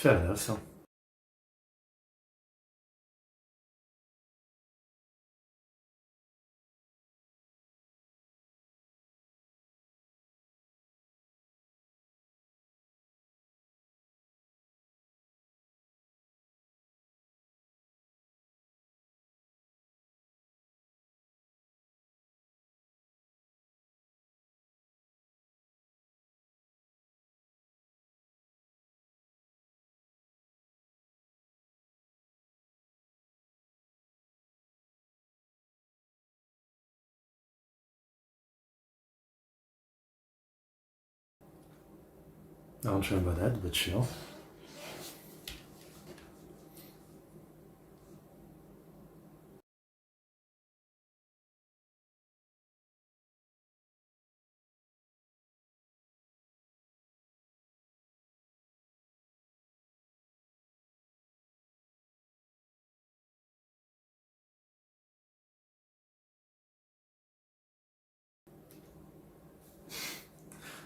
A: Fair enough. I don't remember that, but sure.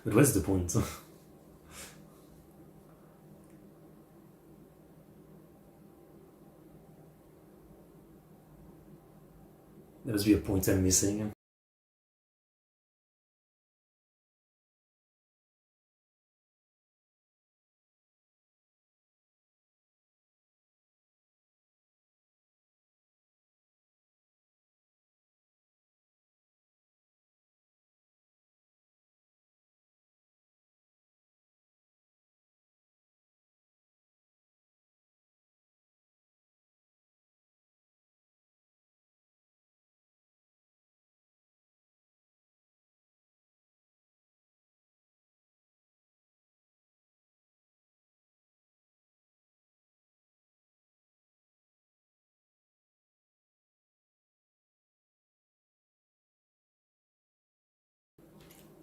A: But what's the point? There must be a point I'm missing.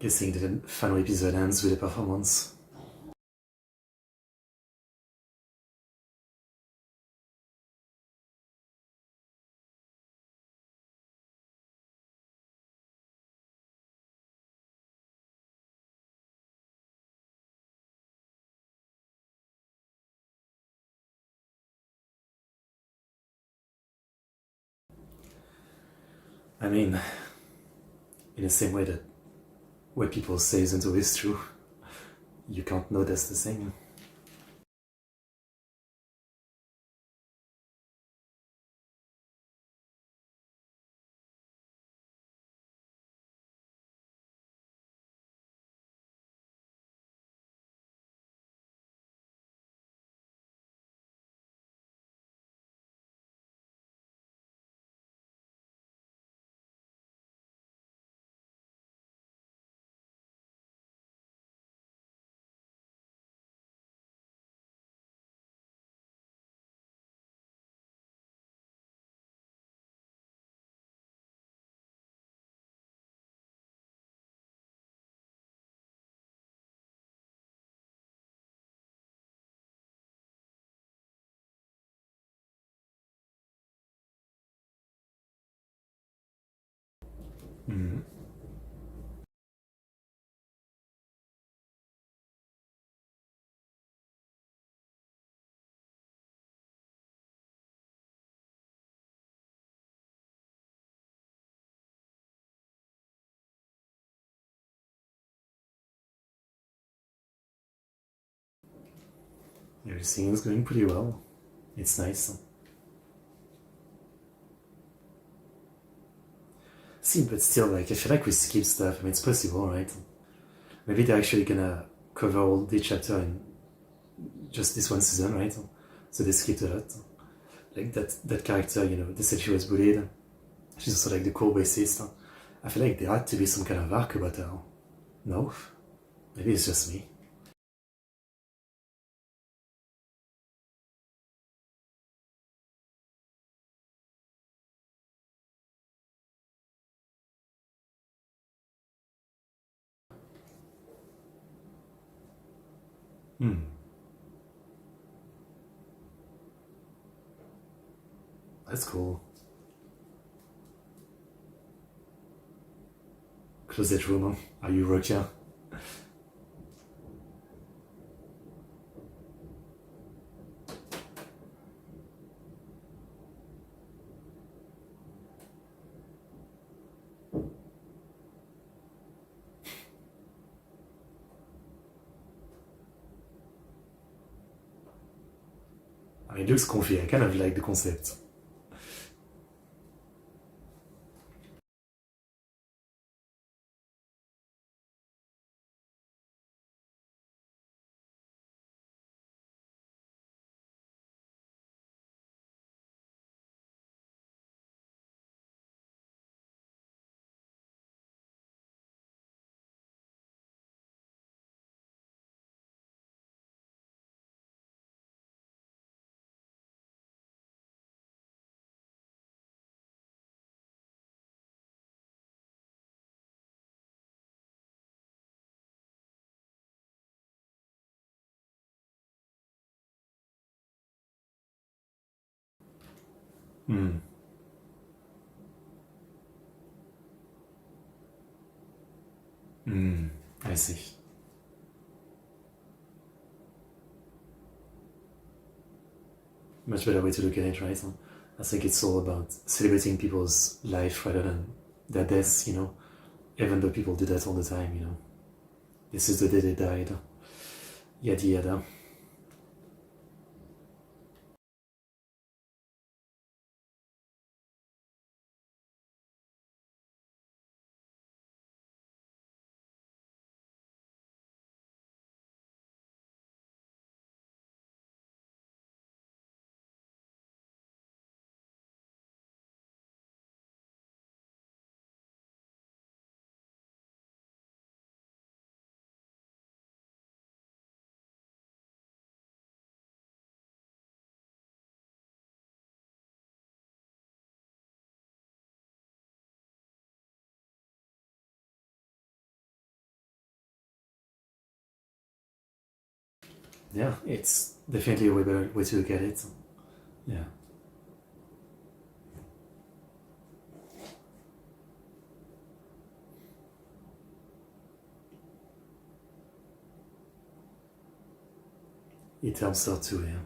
A: Guessing that the final episode ends with a performance. I mean, in the same way that what people say isn't always true, you can't know that's the same. Mm-hmm. Everything is going pretty well. It's nice. See, but still, like, I feel like we skip stuff. I mean, it's possible, right? Maybe they're actually gonna cover all the chapter in just this one season, right? So they skipped a lot. Like that character, you know, they said she was bullied. She's also like the cool bassist. I feel like there had to be some kind of arc about her. No? Maybe it's just me. That's cool. Closet room, huh? Are you rocker? It looks comfy. I kind of like the concept. Hmm. Hmm. I see. Much better way to look at it, right? I think it's all about celebrating people's life rather than their deaths, even though people do that all the time. This is the day they died. Yada yada. Yeah, it's definitely a way better way to look at it. Yeah. It helps out too, yeah.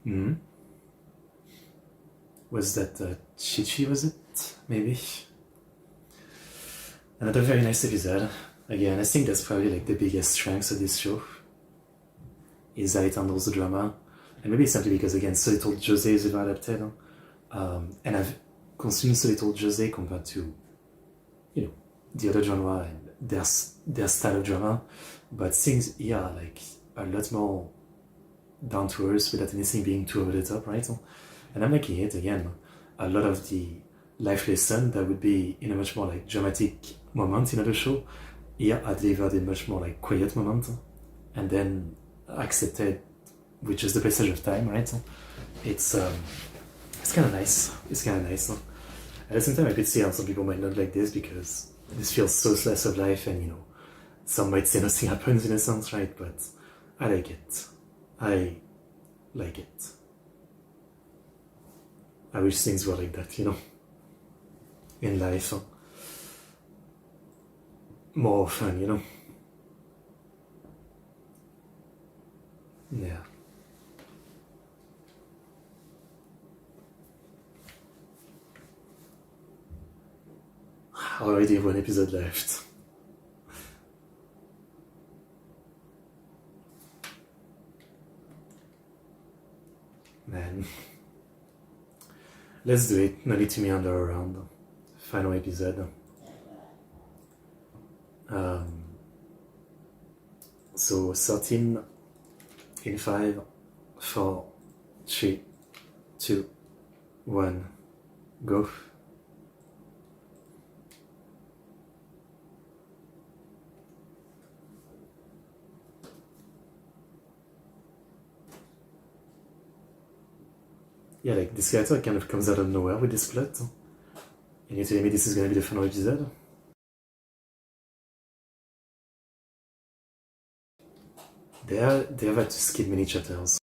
A: Hmm. Was that Chichi, was it? Maybe? Another very nice episode. Again, I think that's probably like the biggest strength of this show is that it handles the drama. And maybe it's simply because, again, So Little Jose is well adapted. And I've consumed So Little Jose compared to, the other genre and their style of drama. But things here are like a lot more down to earth without anything being too over the top, right? And I'm liking it again. A lot of the life lesson that would be in a much more like dramatic moment in the show, here I delivered in much more like quiet moment, and then accepted with just the passage of time, right? It's kind of nice. It's kind of nice. At the same time, I could see how some people might not like this because this feels so slice of life, and some might say nothing happens in a sense, right? But I like it. I like it. I wish things were like that, in life. More often. Yeah. Already one episode left. Man. Let's do it. No need to meander around. Final episode. So 13 in 5, 4, 3, 2, 1, go. Yeah, like this character kind of comes out of nowhere with this plot. And you're telling me this is gonna be the final episode? They have had to skip many chapters.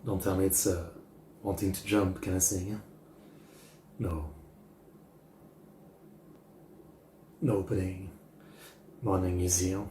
A: Don't tell me it's wanting to jump kind of thing. No. No opening. Morning is here.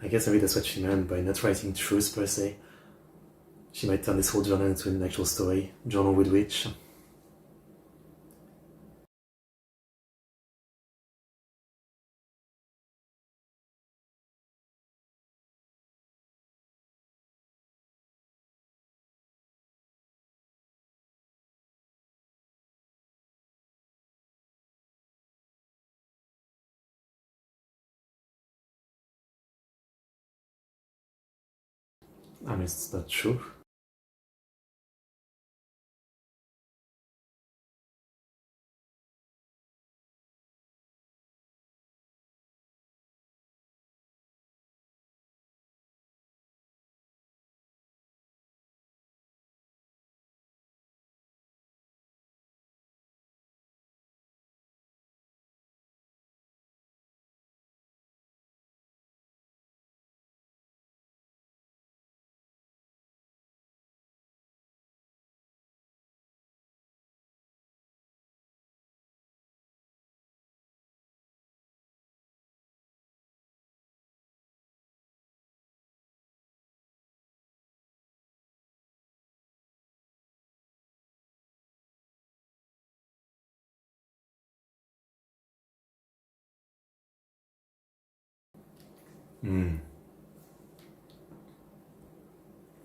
A: I guess maybe that's what she meant by not writing truth per se. She might turn this whole journal into an actual story. Journal with which. I mean, it's not true.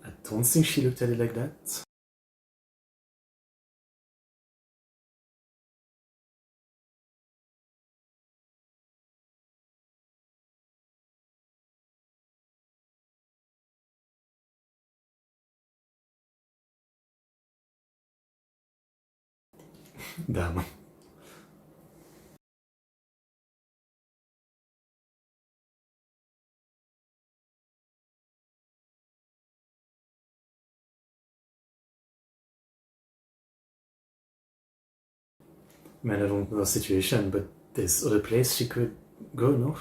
A: I don't think she looked at it like that. Damn. Man, I don't know the situation, but there's other place she could go, no?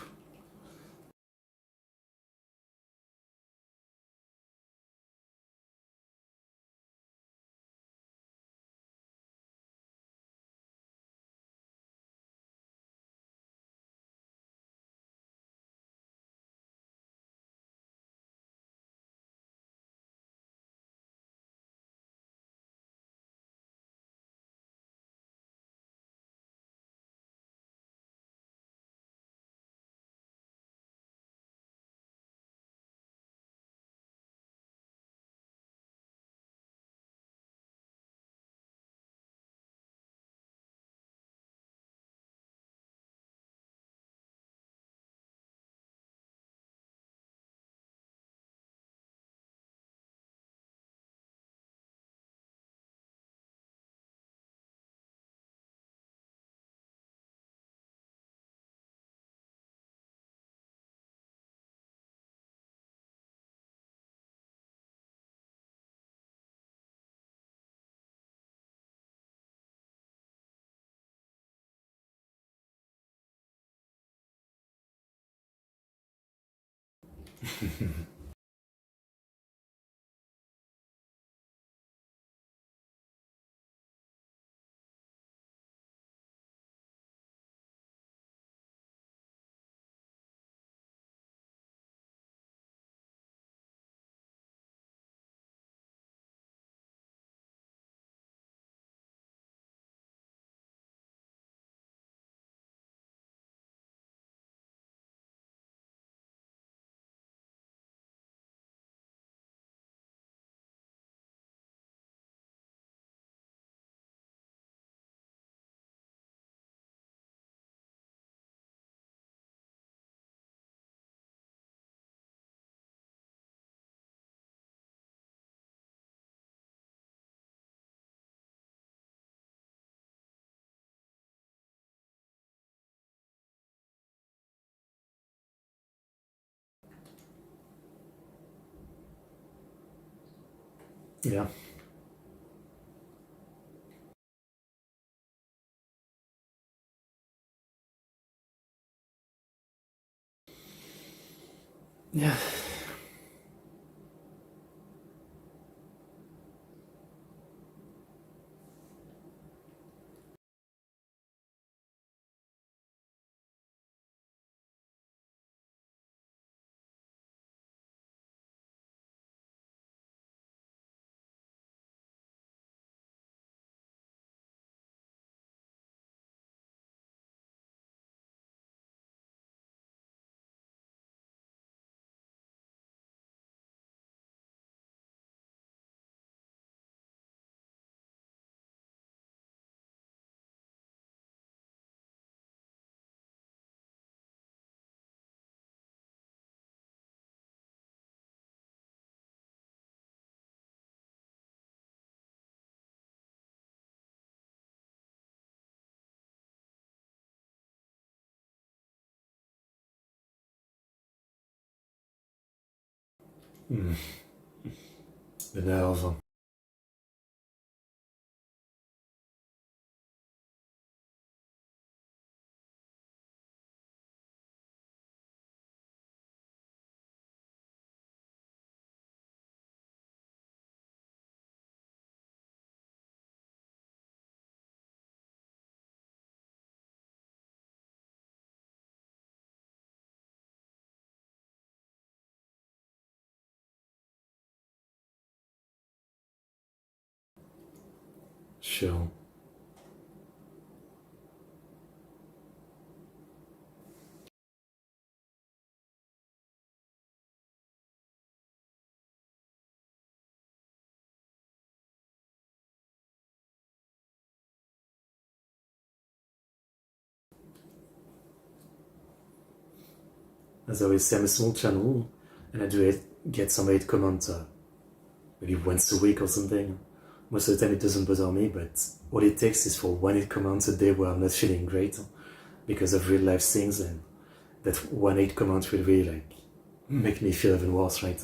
A: Yeah. Yeah. Mm. The nerve. Sure. As I always say, I'm a small channel, and I do get some hate comment maybe once a week or something. Most of the time it doesn't bother me, but what it takes is for one hate comment a day where I'm not feeling great because of real life things, and that one hate comment will really like make me feel even worse, right?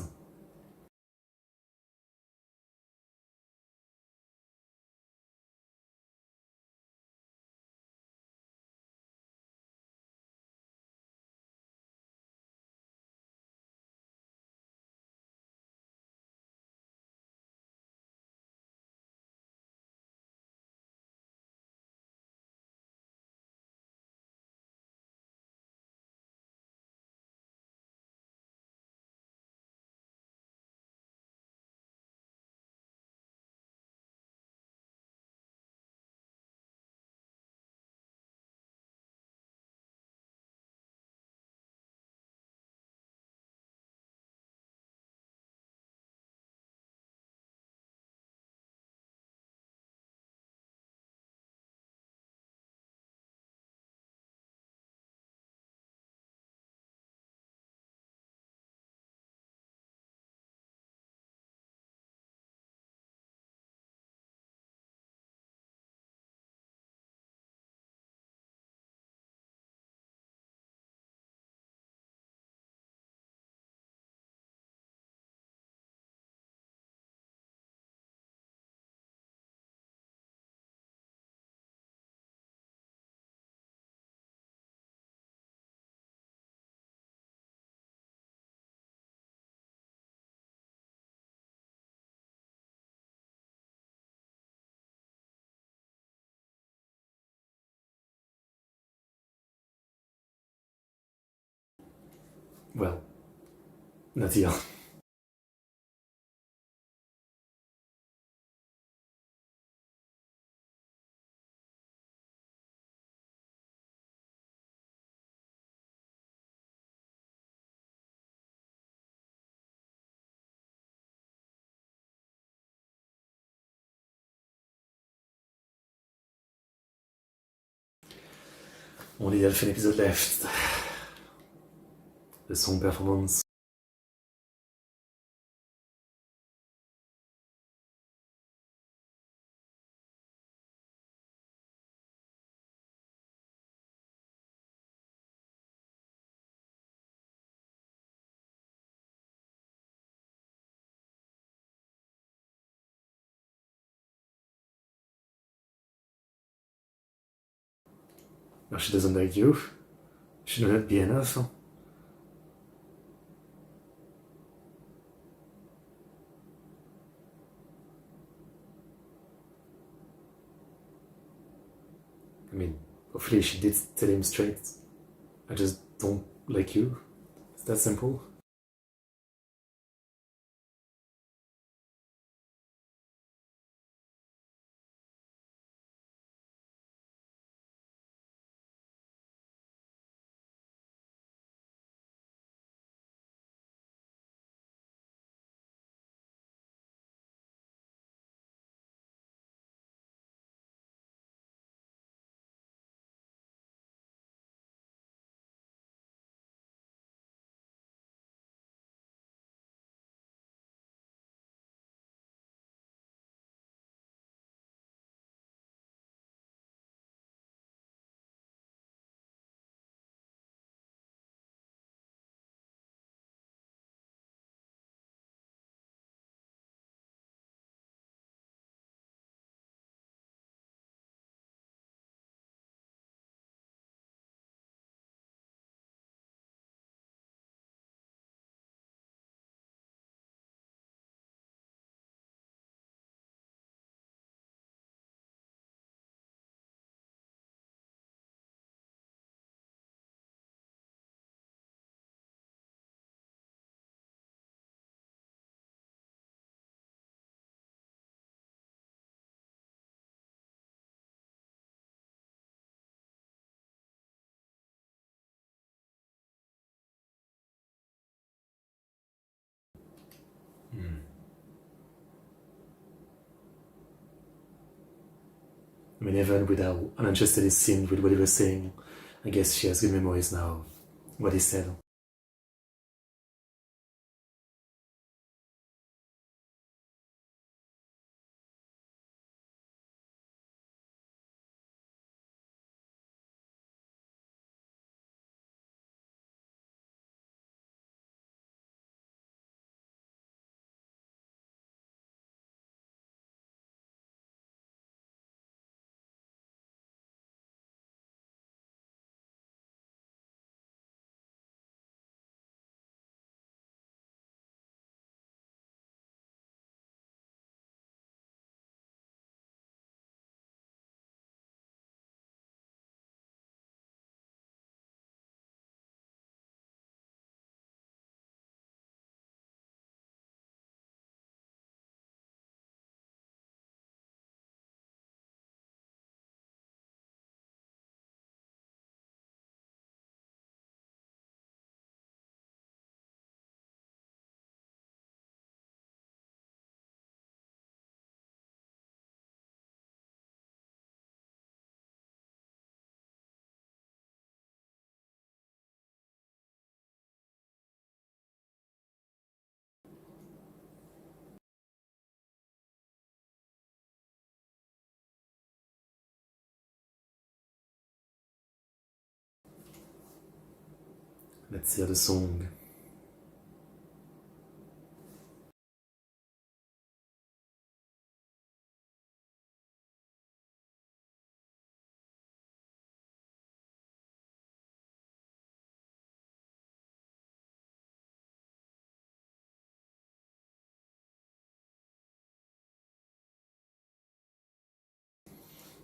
A: well, not here. Only half an episode left. The song performance. No, she doesn't like you. Should not be enough. Huh? I mean, hopefully she did tell him straight. I just don't like you. It's that simple. I mean, even with how uninterested he seemed with what he was saying, I guess she has good memories now of what he said. Let's hear the song.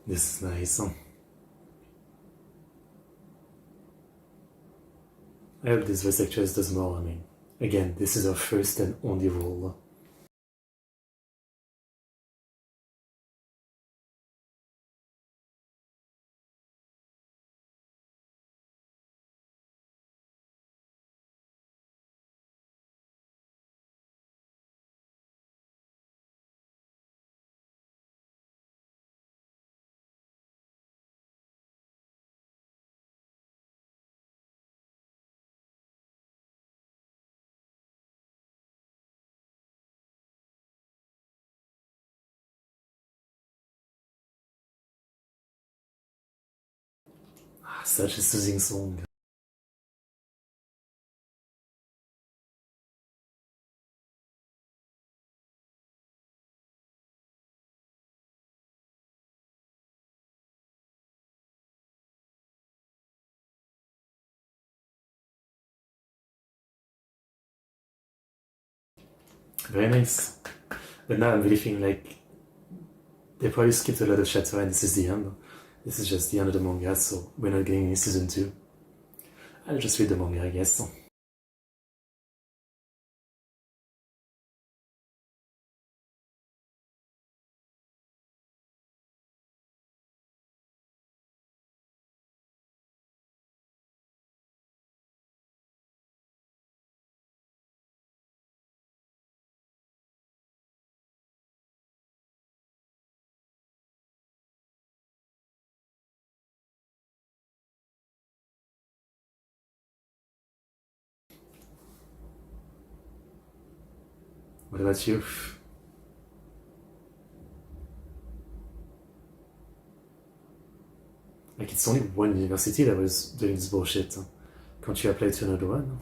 A: This is nice. Huh? I hope this voice actress does more. I mean, again, this is her first and only role. Ah, such a soothing song. Very nice. But now I'm really feeling like they probably skipped a lot of chatter and this is the end. This is just the end of the manga, so we're not getting any season 2. I'll just read the manga, I guess. What about you? Like, it's only one university that was doing this bullshit. Can't you apply to another one?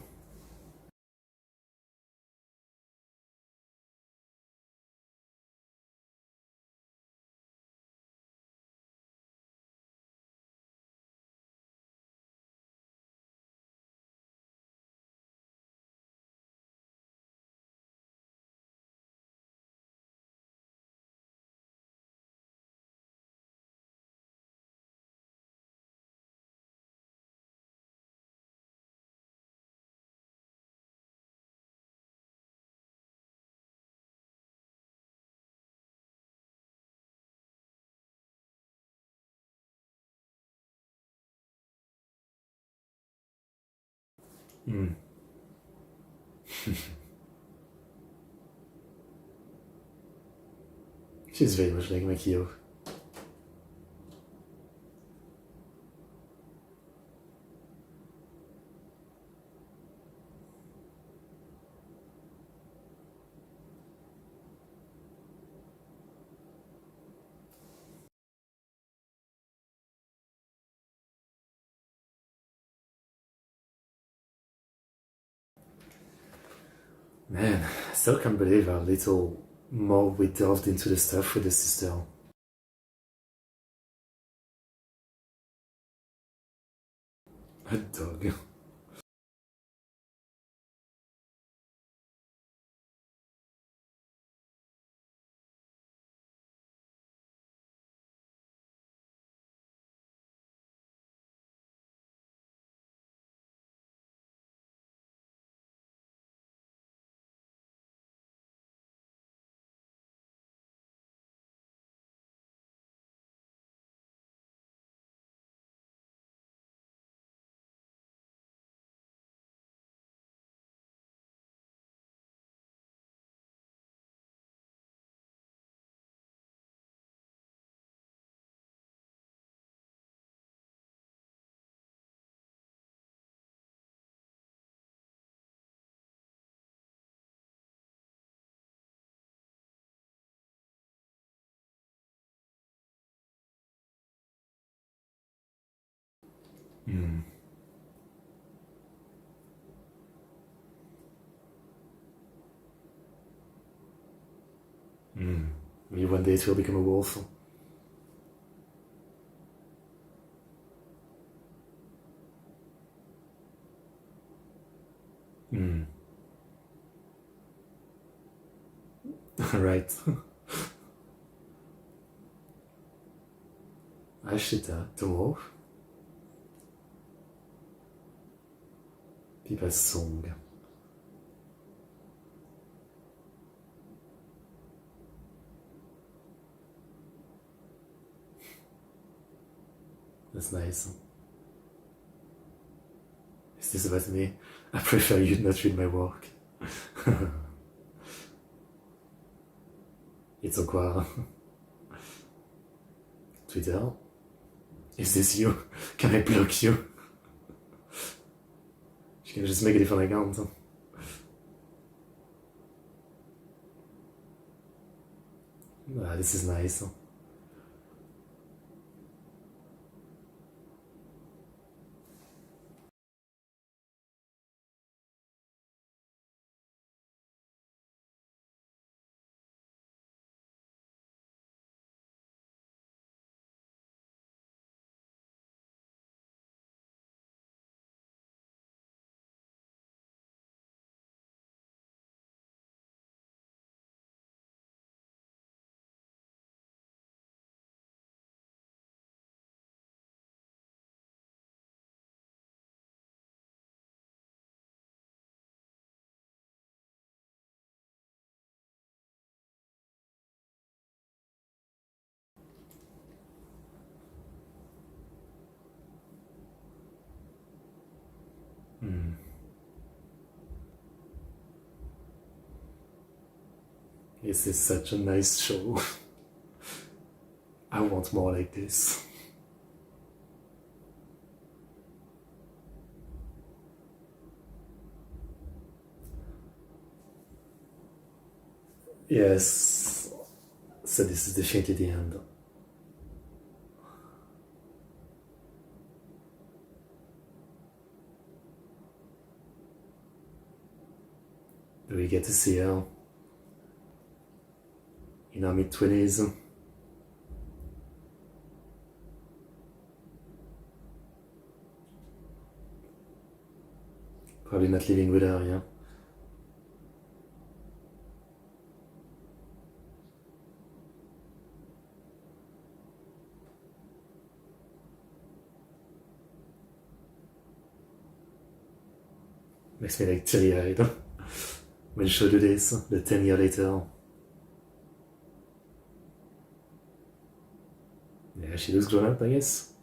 A: Hmm. She's very much like Makio. Man, I still can't believe how little more we delved into the stuff with the sister. A dog. Hmm. Hmm. Maybe one day it will become a wolf. Hmm. Right. Ashita, the wolf? People's song. That's nice. Is this about me? I prefer you not read my work. It's quoi? Twitter? Is this you? Can I block you? You can just make a different account. Ah, this is nice. This is such a nice show. I want more like this. Yes, so this is definitely the end. Do we get to see her in her mid-20s? Probably not living with her, yeah? Makes me like teary-eyed when she do this, the 10 years later. Yeah, she looks grown up, I guess.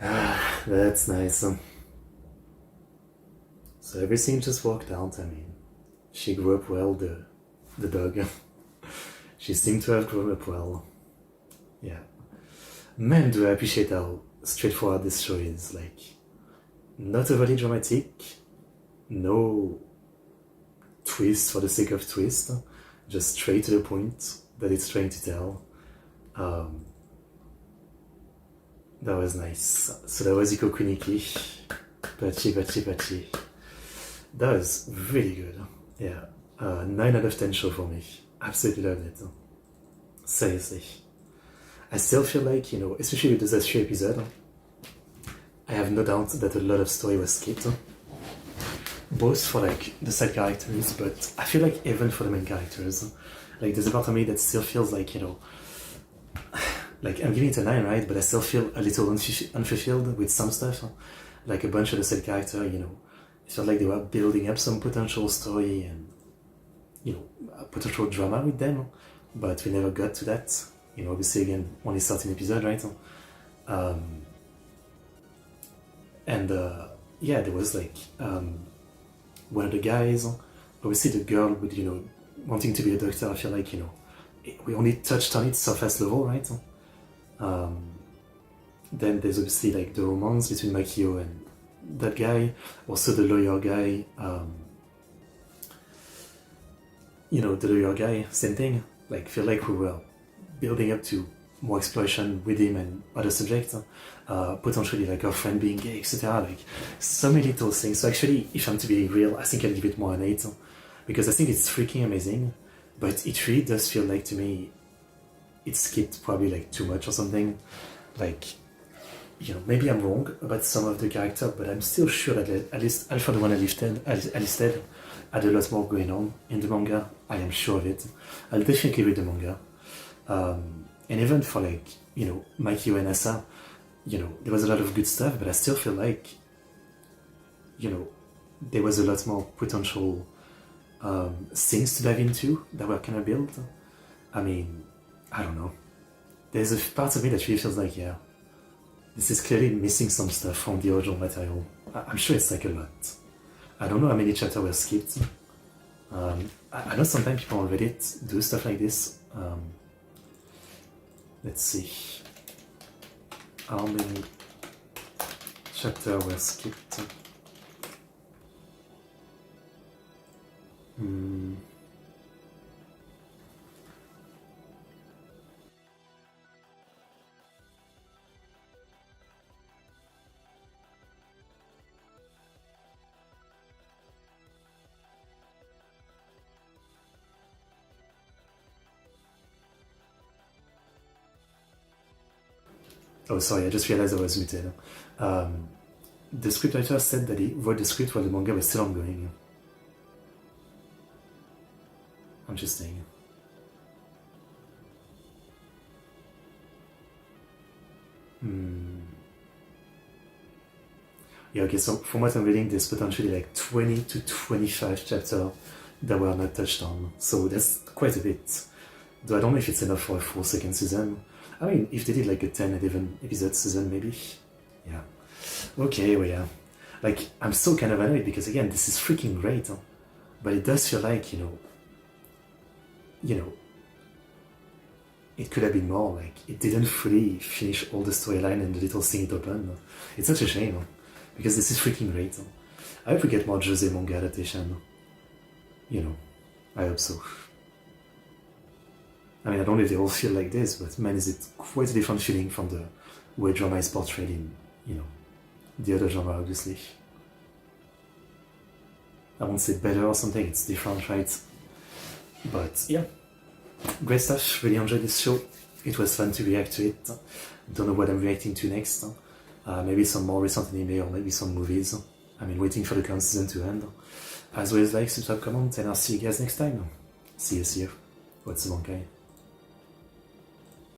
A: Ah, that's nice. So everything just worked out. I mean, she grew up well, the dog. She seemed to have grown up well. Yeah. Man, do I appreciate how straightforward this show is. Like, not overly dramatic, no twist for the sake of twist, just straight to the point that it's trying to tell. That was nice. So that was Ikoku Nikki. Pachi. That was really good. Yeah. 9 out of 10 show for me. Absolutely loved it. Seriously. I still feel like, you know, especially with the last few episodes, I have no doubt that a lot of story was skipped. Both for like the side characters, but I feel like even for the main characters. Like there's a part of me that still feels like, you know, like I'm giving it a 9, right? But I still feel a little unfulfilled with some stuff. Like a bunch of the side characters, you know, it felt like they were building up some potential story and, you know, potential drama with them, but we never got to that. You know, obviously again, only 13 episodes, right? Yeah, there was like one of the guys, obviously the girl with, you know, wanting to be a doctor. I feel like, you know, we only touched on it surface level, right? Then there's obviously like the romance between Makio and that guy, also the lawyer guy. You know, the lawyer guy, same thing. Like, feel like we were building up to more exploration with him and other subjects, potentially like our friend being gay, etc. Like, so many little things. So actually, if I'm to be real, I think I'll give it more an 8, because I think it's freaking amazing, but it really does feel like, to me, it skipped probably like too much or something. Like, maybe I'm wrong about some of the character, but I'm still sure that at least for the one I listed, had a lot more going on in the manga. I am sure of it. I'll definitely read the manga. And even for Mikey and Asa, there was a lot of good stuff, but I still feel like, there was a lot more potential things to dive into that were kind of built. I mean, I don't know. There's a part of me that really feels like, yeah, this is clearly missing some stuff from the original material. I'm sure it's like a lot. I don't know how many chapters were skipped. I know sometimes people on Reddit do stuff like this. Let's see. How many chapters were skipped? Oh, sorry, I just realized I was muted. The scriptwriter said that he wrote the script while the manga was still ongoing. Interesting. Yeah, okay, so from what I'm reading, there's potentially like 20 to 25 chapters that were not touched on. So that's quite a bit. Though I don't know if it's enough for a full second season. I mean, if they did like a 10, 11 episode season, maybe. Yeah. Okay, well, yeah. Like, I'm still kind of annoyed because, again, this is freaking great. But it does feel like, it could have been more. Like, it didn't fully finish all the storyline and the little thing it opened. It's such a shame. Because this is freaking great. I hope we get more Jose manga adaptation. I hope so. I mean, I don't know if they all feel like this, but man, is it quite a different feeling from the way drama is portrayed in, the other genre, obviously. I won't say better or something, it's different, right? But yeah, great stuff, really enjoyed this show. It was fun to react to it. Don't know what I'm reacting to next. Maybe some more recent anime or maybe some movies. I mean, waiting for the current season to end. As always, like, subscribe, comment, and I'll see you guys next time. See you. What's the Bankai?